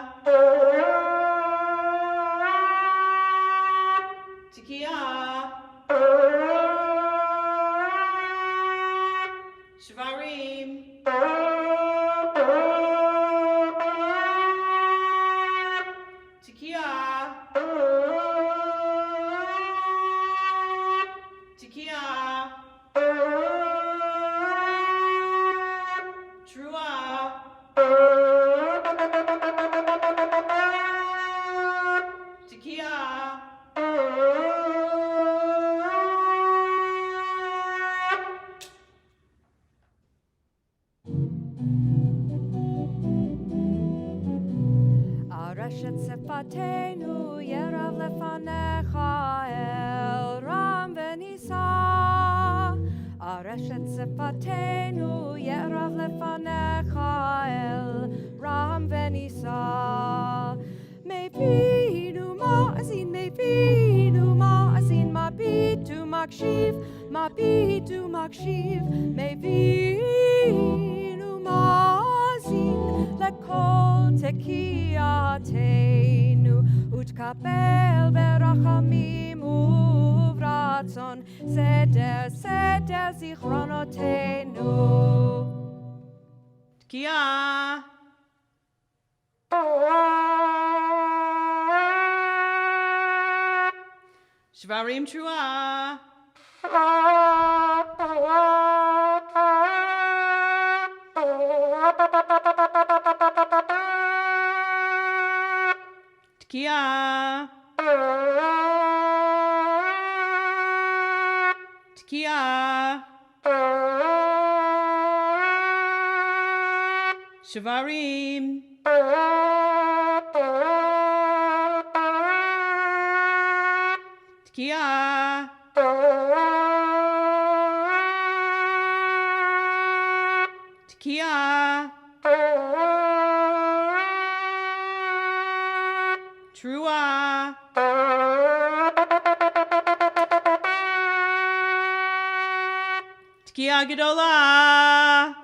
Shvarim. Areshet sefatenu yerav lefanecha el ram v'nisa. Areshet sefatenu yerav lefanecha el ram v'nisa. Mevinu ma'azin mabitu makshiv mevinu ma'azin lekol tekiatenu utkabel berachamim uvratzon seder zichronotenu. Tekiah. Shvarim Trua. Tekiah. Shvarim. Tekiah. Trua. Tekiah Gedolah.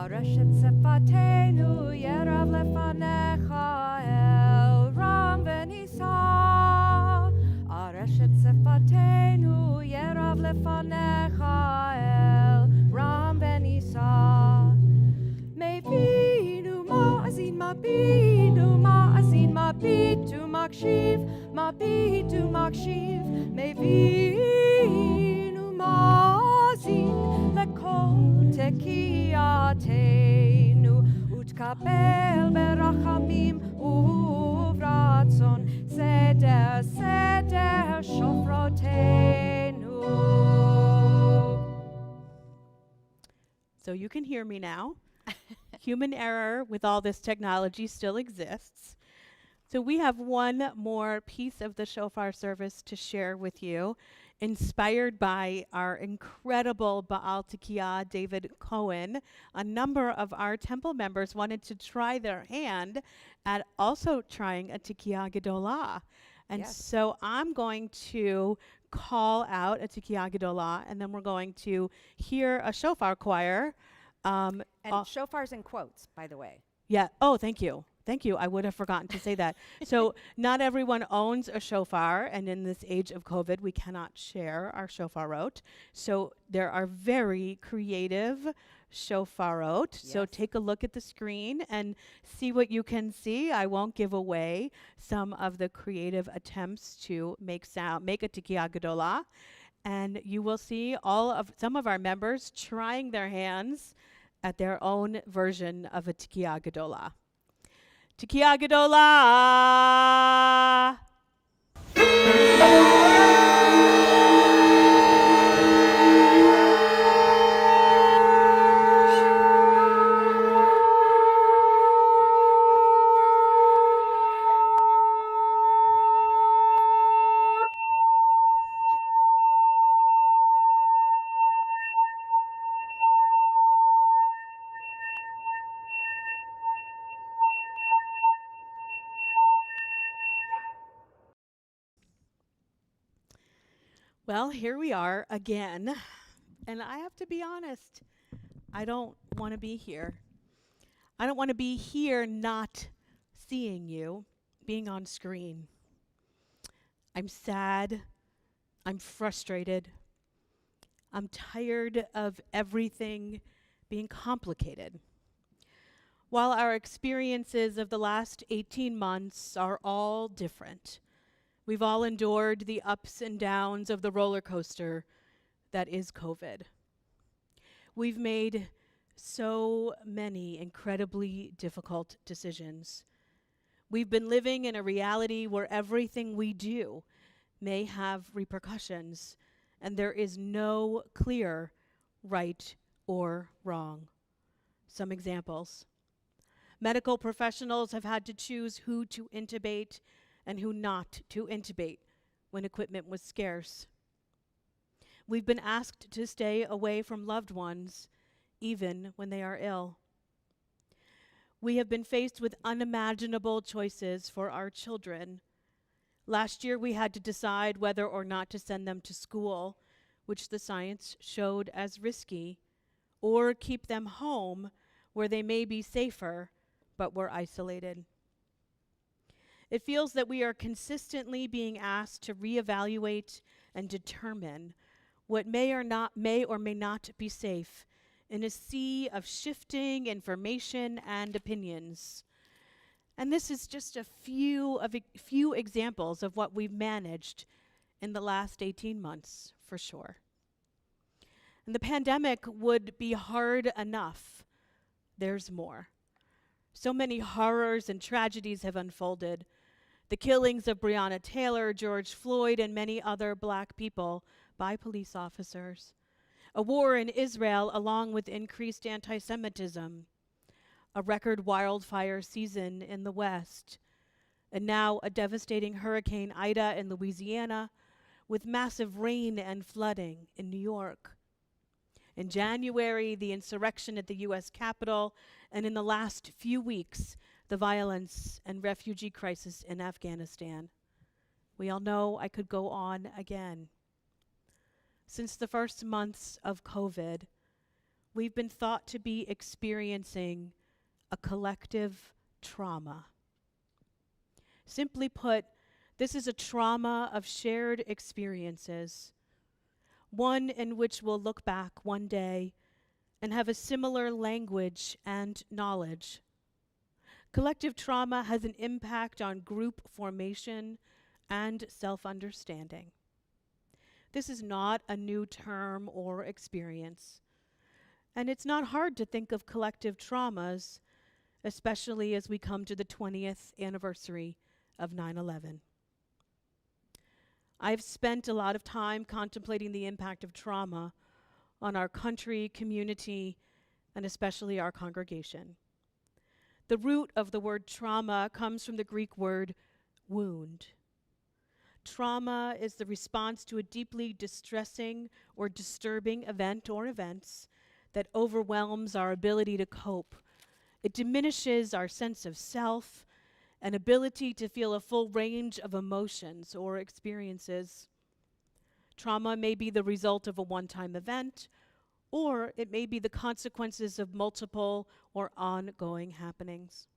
Areshet sefatenu yerav lefanecha el ram v'nisa. Areshet sefatenu yerav lefanecha el ram v'nisa. Mevinu ma'azin mabitu makshiv mevinu ma'azin lekol tekiah Tefillatenu utkapel berachamim uvratzon seder shofrotenu. So you can hear me now. Human error with all this technology still exists. So we have one more piece of the shofar service to share with you, inspired by our incredible Baal Tikiyah, David Cohen. A number of our temple members wanted to try their hand at also trying a Tikiyah Gedolah. And Yes. so I'm going to call out a Tikiyah Gedolah, and then we're going to hear a shofar choir. And uh, shofar's in quotes, by the way. Yeah. Oh, thank you. Thank you. I would have forgotten to say that. So not everyone owns a shofar, and in this age of COVID, we cannot share our shofarot. So there are very creative shofarot. So Yes. take a look at the screen and see what you can see. I won't give away some of the creative attempts to make a Tikiyah Gedolah. And you will see some of our members trying their hands at their own version of a Tikiyah Gedolah. Tikiyah Gedolah! Well, here we are again. And I have to be honest, I don't want to be here. I don't want to be here not seeing you, being on screen. I'm sad. I'm frustrated. I'm tired of everything being complicated. While our experiences of the last 18 months are all different, we've all endured the ups and downs of the roller coaster that is COVID. We've made so many incredibly difficult decisions. We've been living in a reality where everything we do may have repercussions, and there is no clear right or wrong. Some examples. Medical professionals have had to choose who to intubate and who not to intubate when equipment was scarce. We've been asked to stay away from loved ones, even when they are ill. We have been faced with unimaginable choices for our children. Last year, we had to decide whether or not to send them to school, which the science showed as risky, or keep them home where they may be safer, but were isolated. It feels that we are consistently being asked to reevaluate and determine what may or may not be safe in a sea of shifting information and opinions. And this is just a few examples of what we've managed in the last 18 months, for sure. And the pandemic would be hard enough. There's more. So many horrors and tragedies have unfolded. The killings of Breonna Taylor, George Floyd, and many other black people by police officers. A war in Israel along with increased anti-Semitism. A record wildfire season in the West. And now a devastating Hurricane Ida in Louisiana with massive rain and flooding in New York. In January, the insurrection at the U.S. Capitol, and in the last few weeks, the violence and refugee crisis in Afghanistan. We all know I could go on again. Since the first months of COVID, we've been thought to be experiencing a collective trauma. Simply put, this is a trauma of shared experiences, one in which we'll look back one day and have a similar language and knowledge. Collective trauma has an impact on group formation and self-understanding. This is not a new term or experience. And it's not hard to think of collective traumas, especially as we come to the 20th anniversary of 9/11. I've spent a lot of time contemplating the impact of trauma on our country, community, and especially our congregation. The root of the word trauma comes from the Greek word wound. Trauma is the response to a deeply distressing or disturbing event or events that overwhelms our ability to cope. It diminishes our sense of self and ability to feel a full range of emotions or experiences. Trauma may be the result of a one-time event, or it may be the consequences of multiple or ongoing happenings.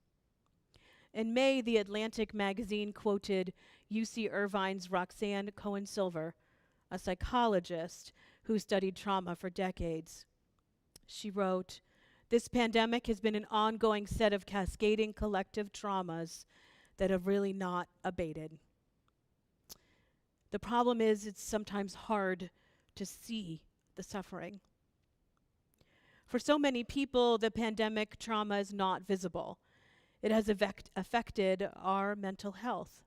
In May, The Atlantic magazine quoted UC Irvine's Roxanne Cohen-Silver, a psychologist who studied trauma for decades. She wrote, "This pandemic has been an ongoing set of cascading collective traumas that have really not abated. The problem is it's sometimes hard to see the suffering. For so many people, the pandemic trauma is not visible. It has affected our mental health.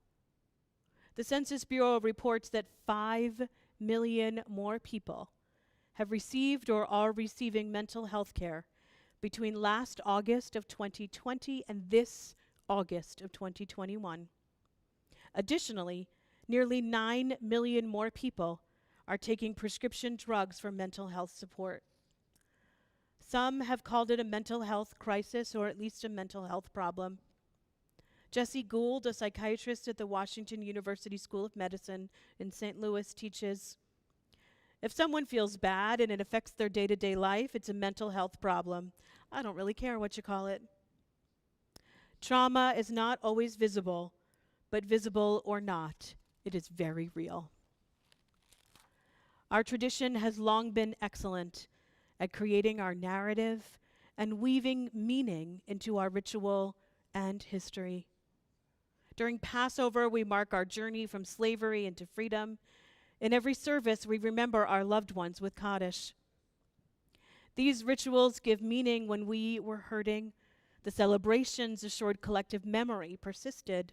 The Census Bureau reports that 5 million more people have received or are receiving mental health care between last August of 2020 and this August of 2021. Additionally, nearly 9 million more people are taking prescription drugs for mental health support. Some have called it a mental health crisis or at least a mental health problem. Jesse Gould, a psychiatrist at the Washington University School of Medicine in St. Louis, teaches, "If someone feels bad and it affects their day-to-day life, it's a mental health problem. I don't really care what you call it." Trauma is not always visible, but visible or not, it is very real. Our tradition has long been excellent at creating our narrative and weaving meaning into our ritual and history. During Passover, we mark our journey from slavery into freedom. In every service, we remember our loved ones with Kaddish. These rituals give meaning when we were hurting. The celebrations assured collective memory persisted.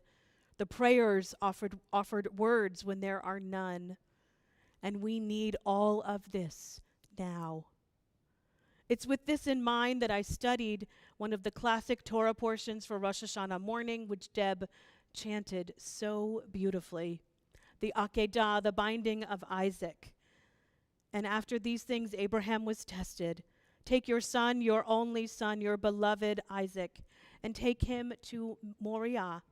The prayers offered words when there are none. And we need all of this now. It's with this in mind that I studied one of the classic Torah portions for Rosh Hashanah morning, which Deb chanted so beautifully, the Akedah, the binding of Isaac. And after these things, Abraham was tested. Take your son, your only son, your beloved Isaac, and take him to Moriah,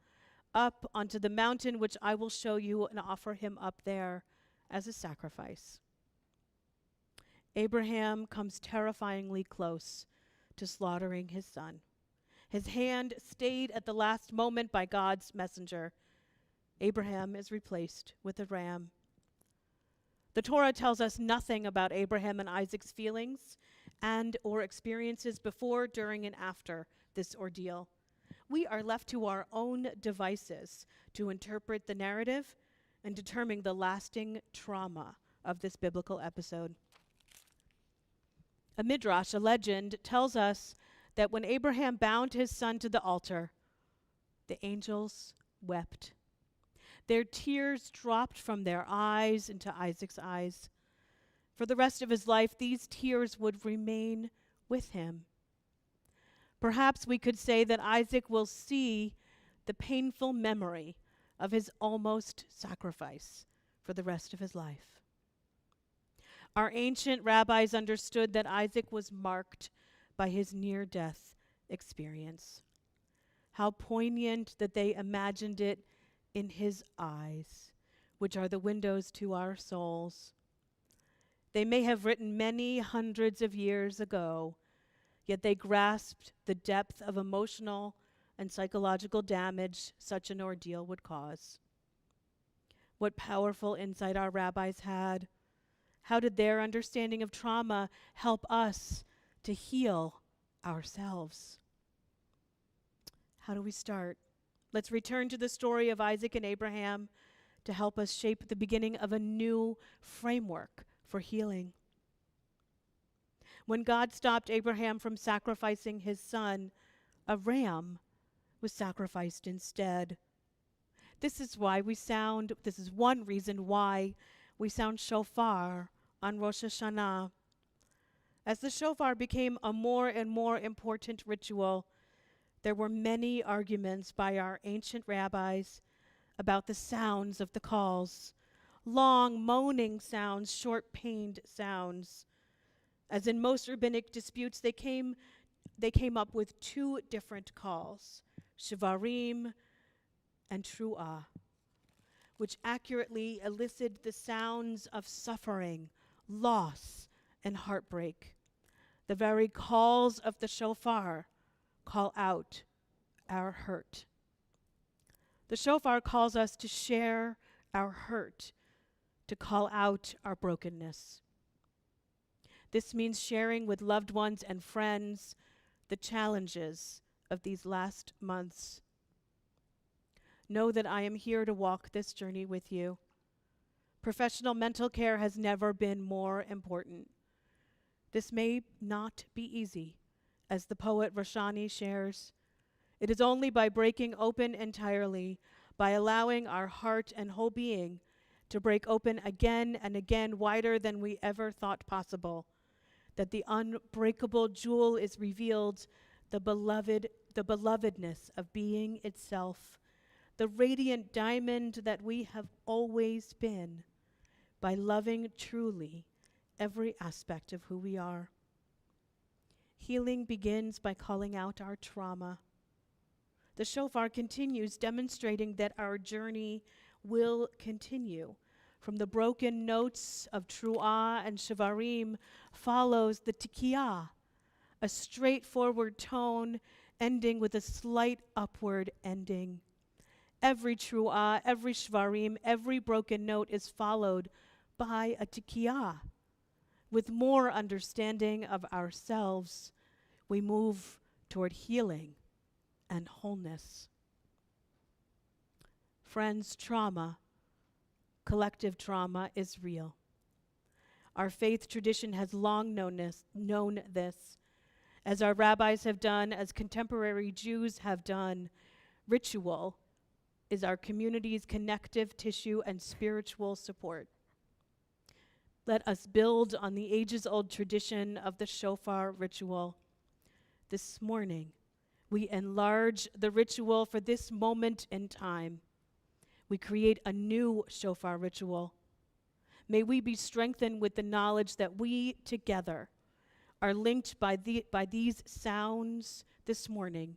up onto the mountain which I will show you, and offer him up there as a sacrifice. Abraham comes terrifyingly close to slaughtering his son. His hand stayed at the last moment by God's messenger. Abraham is replaced with a ram. The Torah tells us nothing about Abraham and Isaac's feelings and or experiences before, during, and after this ordeal. We are left to our own devices to interpret the narrative and determine the lasting trauma of this biblical episode. A midrash, a legend, tells us that when Abraham bound his son to the altar, the angels wept. Their tears dropped from their eyes into Isaac's eyes. For the rest of his life, these tears would remain with him. Perhaps we could say that Isaac will see the painful memory of his almost sacrifice for the rest of his life. Our ancient rabbis understood that Isaac was marked by his near-death experience. How poignant that they imagined it in his eyes, which are the windows to our souls. They may have written many hundreds of years ago, yet they grasped the depth of emotional and psychological damage such an ordeal would cause. What powerful insight our rabbis had. How did their understanding of trauma help us to heal ourselves? How do we start? Let's return to the story of Isaac and Abraham to help us shape the beginning of a new framework for healing. When God stopped Abraham from sacrificing his son, a ram was sacrificed instead. This is one reason why we sound shofar on Rosh Hashanah. As the shofar became a more and more important ritual, there were many arguments by our ancient rabbis about the sounds of the calls. Long moaning sounds, short pained sounds. As in most rabbinic disputes, they came up with two different calls, shivarim and truah, which accurately elicited the sounds of suffering, loss, and heartbreak. The very calls of the shofar call out our hurt. The shofar calls us to share our hurt, to call out our brokenness. This means sharing with loved ones and friends the challenges of these last months. Know that I am here to walk this journey with you. Professional mental care has never been more important. This may not be easy, as the poet Roshani shares. It is only by breaking open entirely, by allowing our heart and whole being to break open again and again, wider than we ever thought possible, that the unbreakable jewel is revealed, the belovedness of being itself, the radiant diamond that we have always been, by loving truly every aspect of who we are. Healing begins by calling out our trauma. The shofar continues, demonstrating that our journey will continue. From the broken notes of truah and shivarim follows the tikiyah, a straightforward tone ending with a slight upward ending. Every truah, every shivarim, every broken note is followed by a tikiyah. With more understanding of ourselves, we move toward healing and wholeness. Friends, trauma, collective trauma, is real. Our faith tradition has long known this. As our rabbis have done, as contemporary Jews have done, ritual is our community's connective tissue and spiritual support. Let us build on the ages-old tradition of the shofar ritual. This morning, we enlarge the ritual for this moment in time. We create a new shofar ritual. May we be strengthened with the knowledge that we together are linked by these sounds this morning,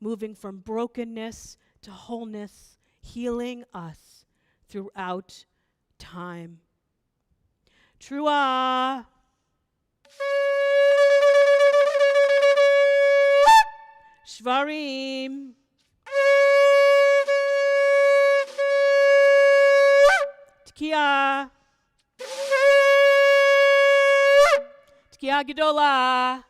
moving from brokenness to wholeness, healing us throughout time. Truah. Shvarim. Tkiah. Tkiah Gedolah.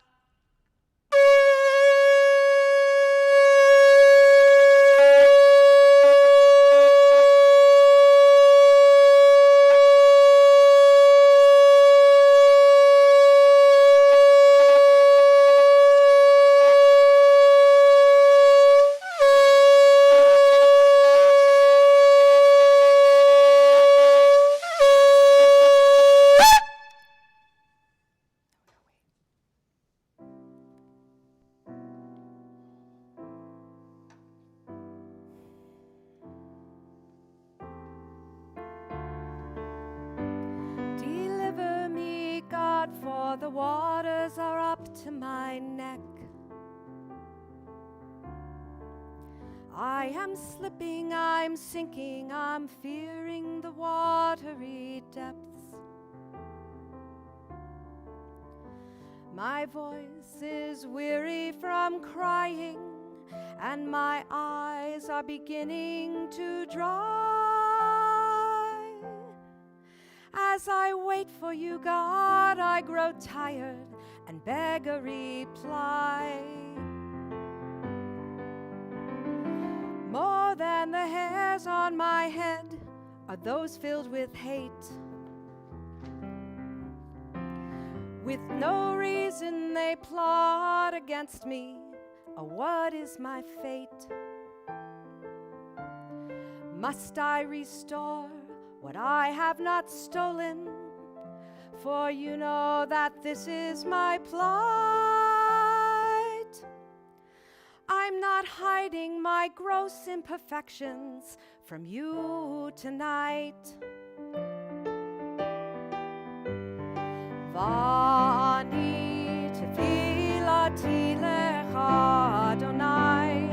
Deliver me, God, for the waters are up to my neck. I am slipping, I'm sinking, I'm fearing the watery depths. My voice is weary from crying, and my eyes are beginning to dry. As I wait for you, God, I grow tired and beg a reply. More than the hairs on my head are those filled with hate. With no reason they plot against me. Oh, what is my fate? Must I restore what I have not stolen? For you know that this is my plight. I'm not hiding my gross imperfections from you tonight. Vani tefilati lecha Adonai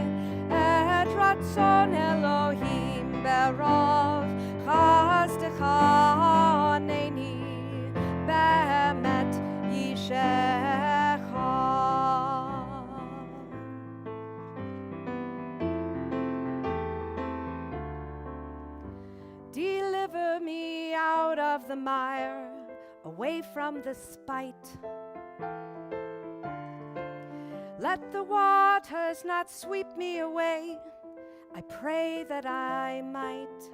et ratzon Elohim berov chasdecha neini be'emet yishecha. Deliver me out of the mire, away from the spite. Let the waters not sweep me away. I pray that I might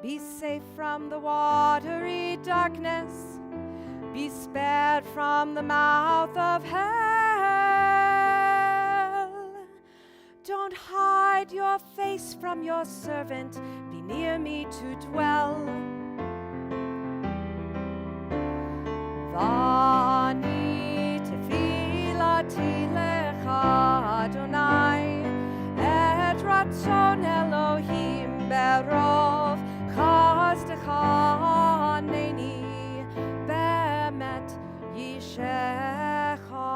be safe from the watery darkness, be spared from the mouth of hell. Don't hide your face from your servant, be near me to dwell. Vani tefilati lecha Adonai et ratzon Elohim berov chasdecha neini be'emet yishecha.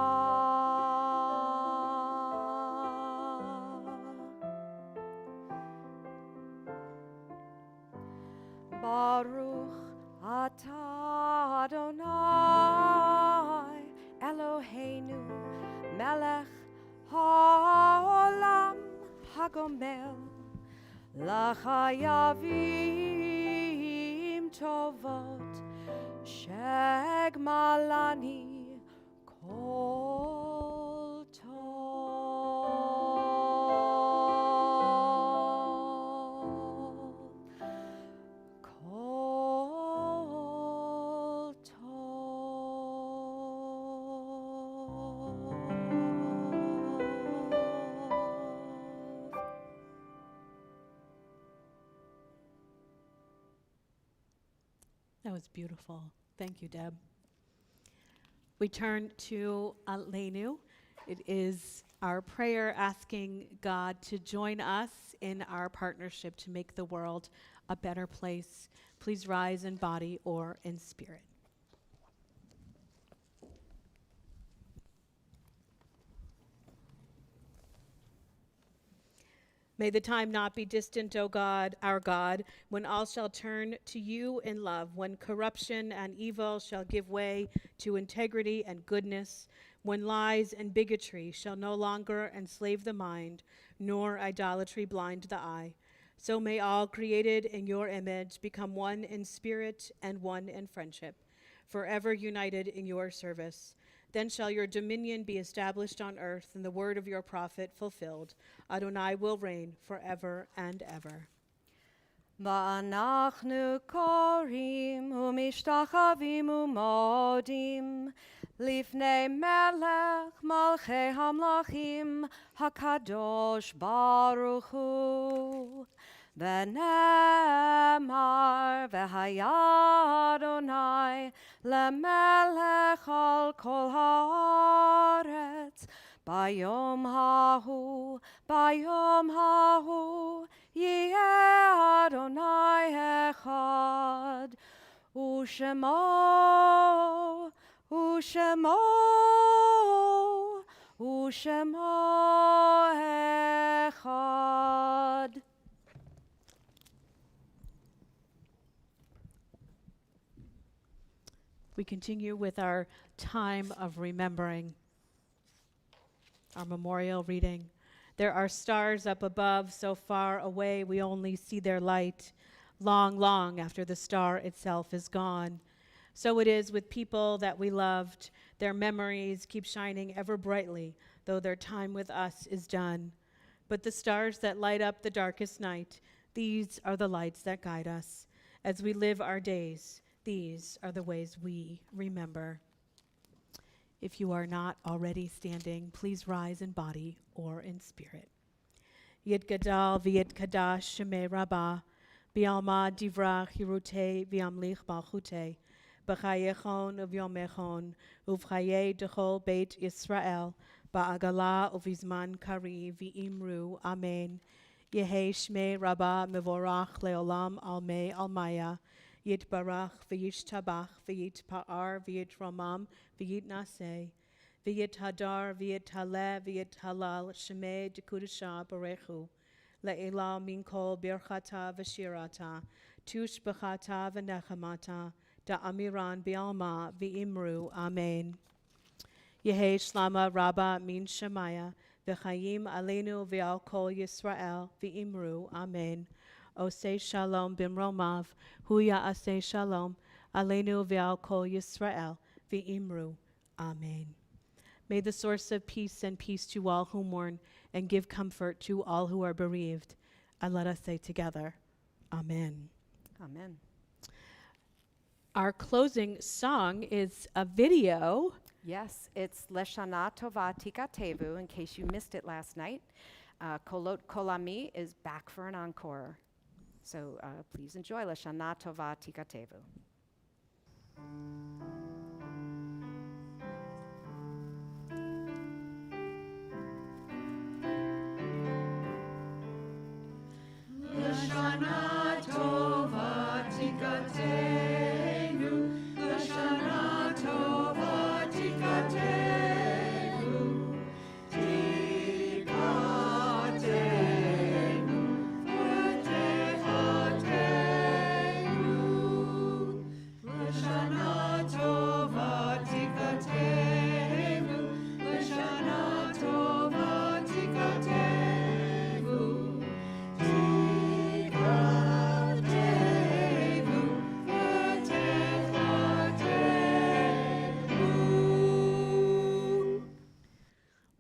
Baruch atah Adonai Eloheinu melech haolam hagomel lachayavim tovot shegmalani kol tov. Kol tov. That was beautiful. Thank you, Deb. We turn to Aleinu. It is our prayer asking God to join us in our partnership to make the world a better place. Please rise in body or in spirit. May the time not be distant, O God, our God, when all shall turn to you in love, when corruption and evil shall give way to integrity and goodness, when lies and bigotry shall no longer enslave the mind, nor idolatry blind the eye. So may all created in your image become one in spirit and one in friendship, forever united in your service. Then shall your dominion be established on earth and the word of your prophet fulfilled. Adonai will reign forever and ever. ואנחנו קוראים ומשתחווים ומודים לפני מלך מלכי המלכים הקדוש ברוך הוא. ונאמר והיה אדוני למלך על כל הארץ ביום ההוא יהיה אדוני אחד ושמו אחד. We continue with our time of remembering, our memorial reading. There are stars up above, so far away we only see their light, long, long after the star itself is gone. So it is with people that we loved. Their memories keep shining ever brightly, though their time with us is done. But the stars that light up the darkest night, these are the lights that guide us as we live our days. These are the ways we remember. If you are not already standing, please rise in body or in spirit. Yid Gadal v'Yid Kadash Shemei Rabbah, B'alma Divra Chirute v'Amlich Malchute, B'chayechon uv'yomechon, uv'chaye dechol Beit Yisrael, Ba'agala uv'izman kari v'imru, Amen. Yehi Shmei Rabbah mevorach leolam almei almaya, Yitbarach v'yishtabach v'yitpa'ar v'yitromam v'yitnaseh, v'yithadar v'yithaleh v'yithalal shemei dekudasha barechu, le'elah min kol birchata v'shirata, tush b'chata v'nechamata, da'amiran b'alma v'imru, Amen. Yehi shlama rabba min shemaya, v'chayim aleinu v'al kol Yisrael v'imru, Amen. Oseh shalom bimromav, huya aseh shalom, aleinu v'al kol Yisrael v'imru, Amen. May the source of peace send peace to all who mourn and give comfort to all who are bereaved. And let us say together, Amen. Amen. Our closing song is a video. Yes, it's Leshana Tova Tikatevu, in case you missed it last night. Kol Ami is back for an encore. So please enjoy Leshana Tova Tikatevu. Lashana Tova Tikatenu, Lashana Tova Tikatenu, Tikatenu, V'tehatenu, Lashana Tova Tikatenu, Lashana Tova Tikatenu,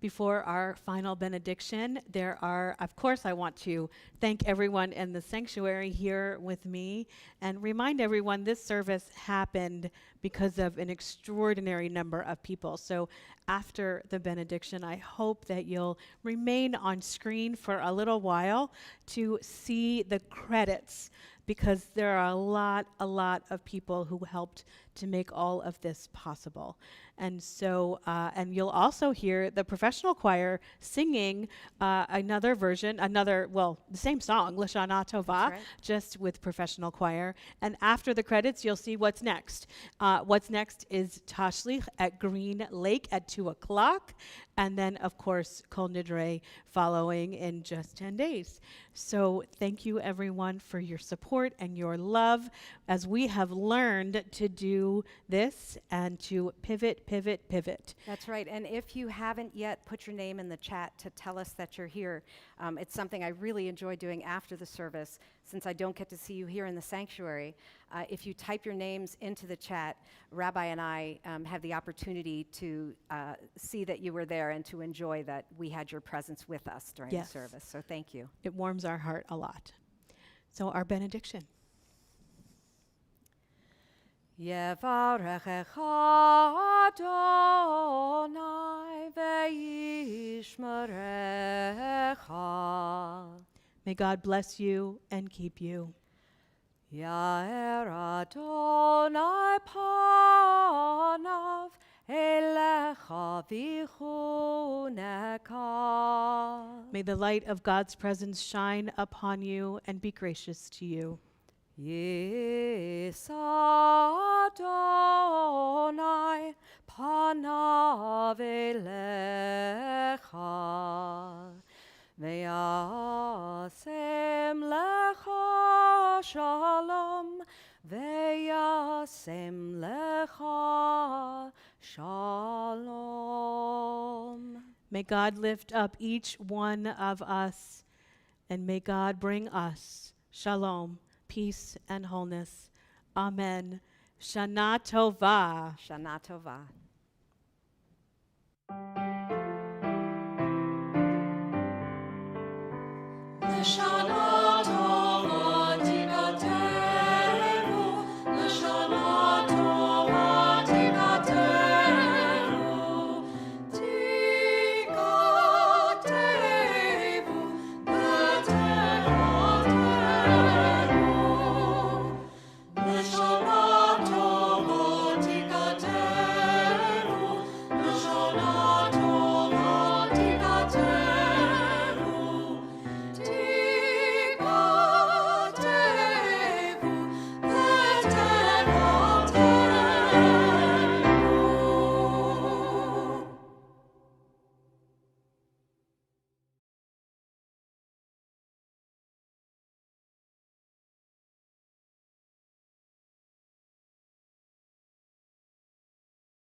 Before our final benediction, of course, I want to thank everyone in the sanctuary here with me and remind everyone this service happened because of an extraordinary number of people. So after the benediction, I hope that you'll remain on screen for a little while to see the credits, because there are a lot of people who helped to make all of this possible. And so, and you'll also hear the professional choir singing another version, the same song, Lashana Tova, right. just with professional choir. And after the credits, you'll see what's next. What's next is Tashlich at Green Lake at 2 o'clock. And then, of course, Kol Nidre following in just 10 days. So thank you, everyone, for your support and your love as we have learned to do this and to pivot. That's right. And if you haven't yet put your name in the chat to tell us that you're here, it's something I really enjoy doing after the service, since I don't get to see you here in the sanctuary. If you type your names into the chat, Rabbi and I have the opportunity to see that you were there and to enjoy that we had your presence with us during Yes. the service. So thank you. It warms our heart a lot. So our benediction. Yevarechecha Adonai ve'yishmerecha. May God bless you and keep you. Yair Adonai panav elecha v'chuneka. May the light of God's presence shine upon you and be gracious to you. Yis Adonai panav elecha ve'yasem lecha shalom ve'yasem lecha shalom. May God lift up each one of us, and may God bring us shalom, peace, and wholeness. Amen. Shana Tova. Shana Tova. Lashana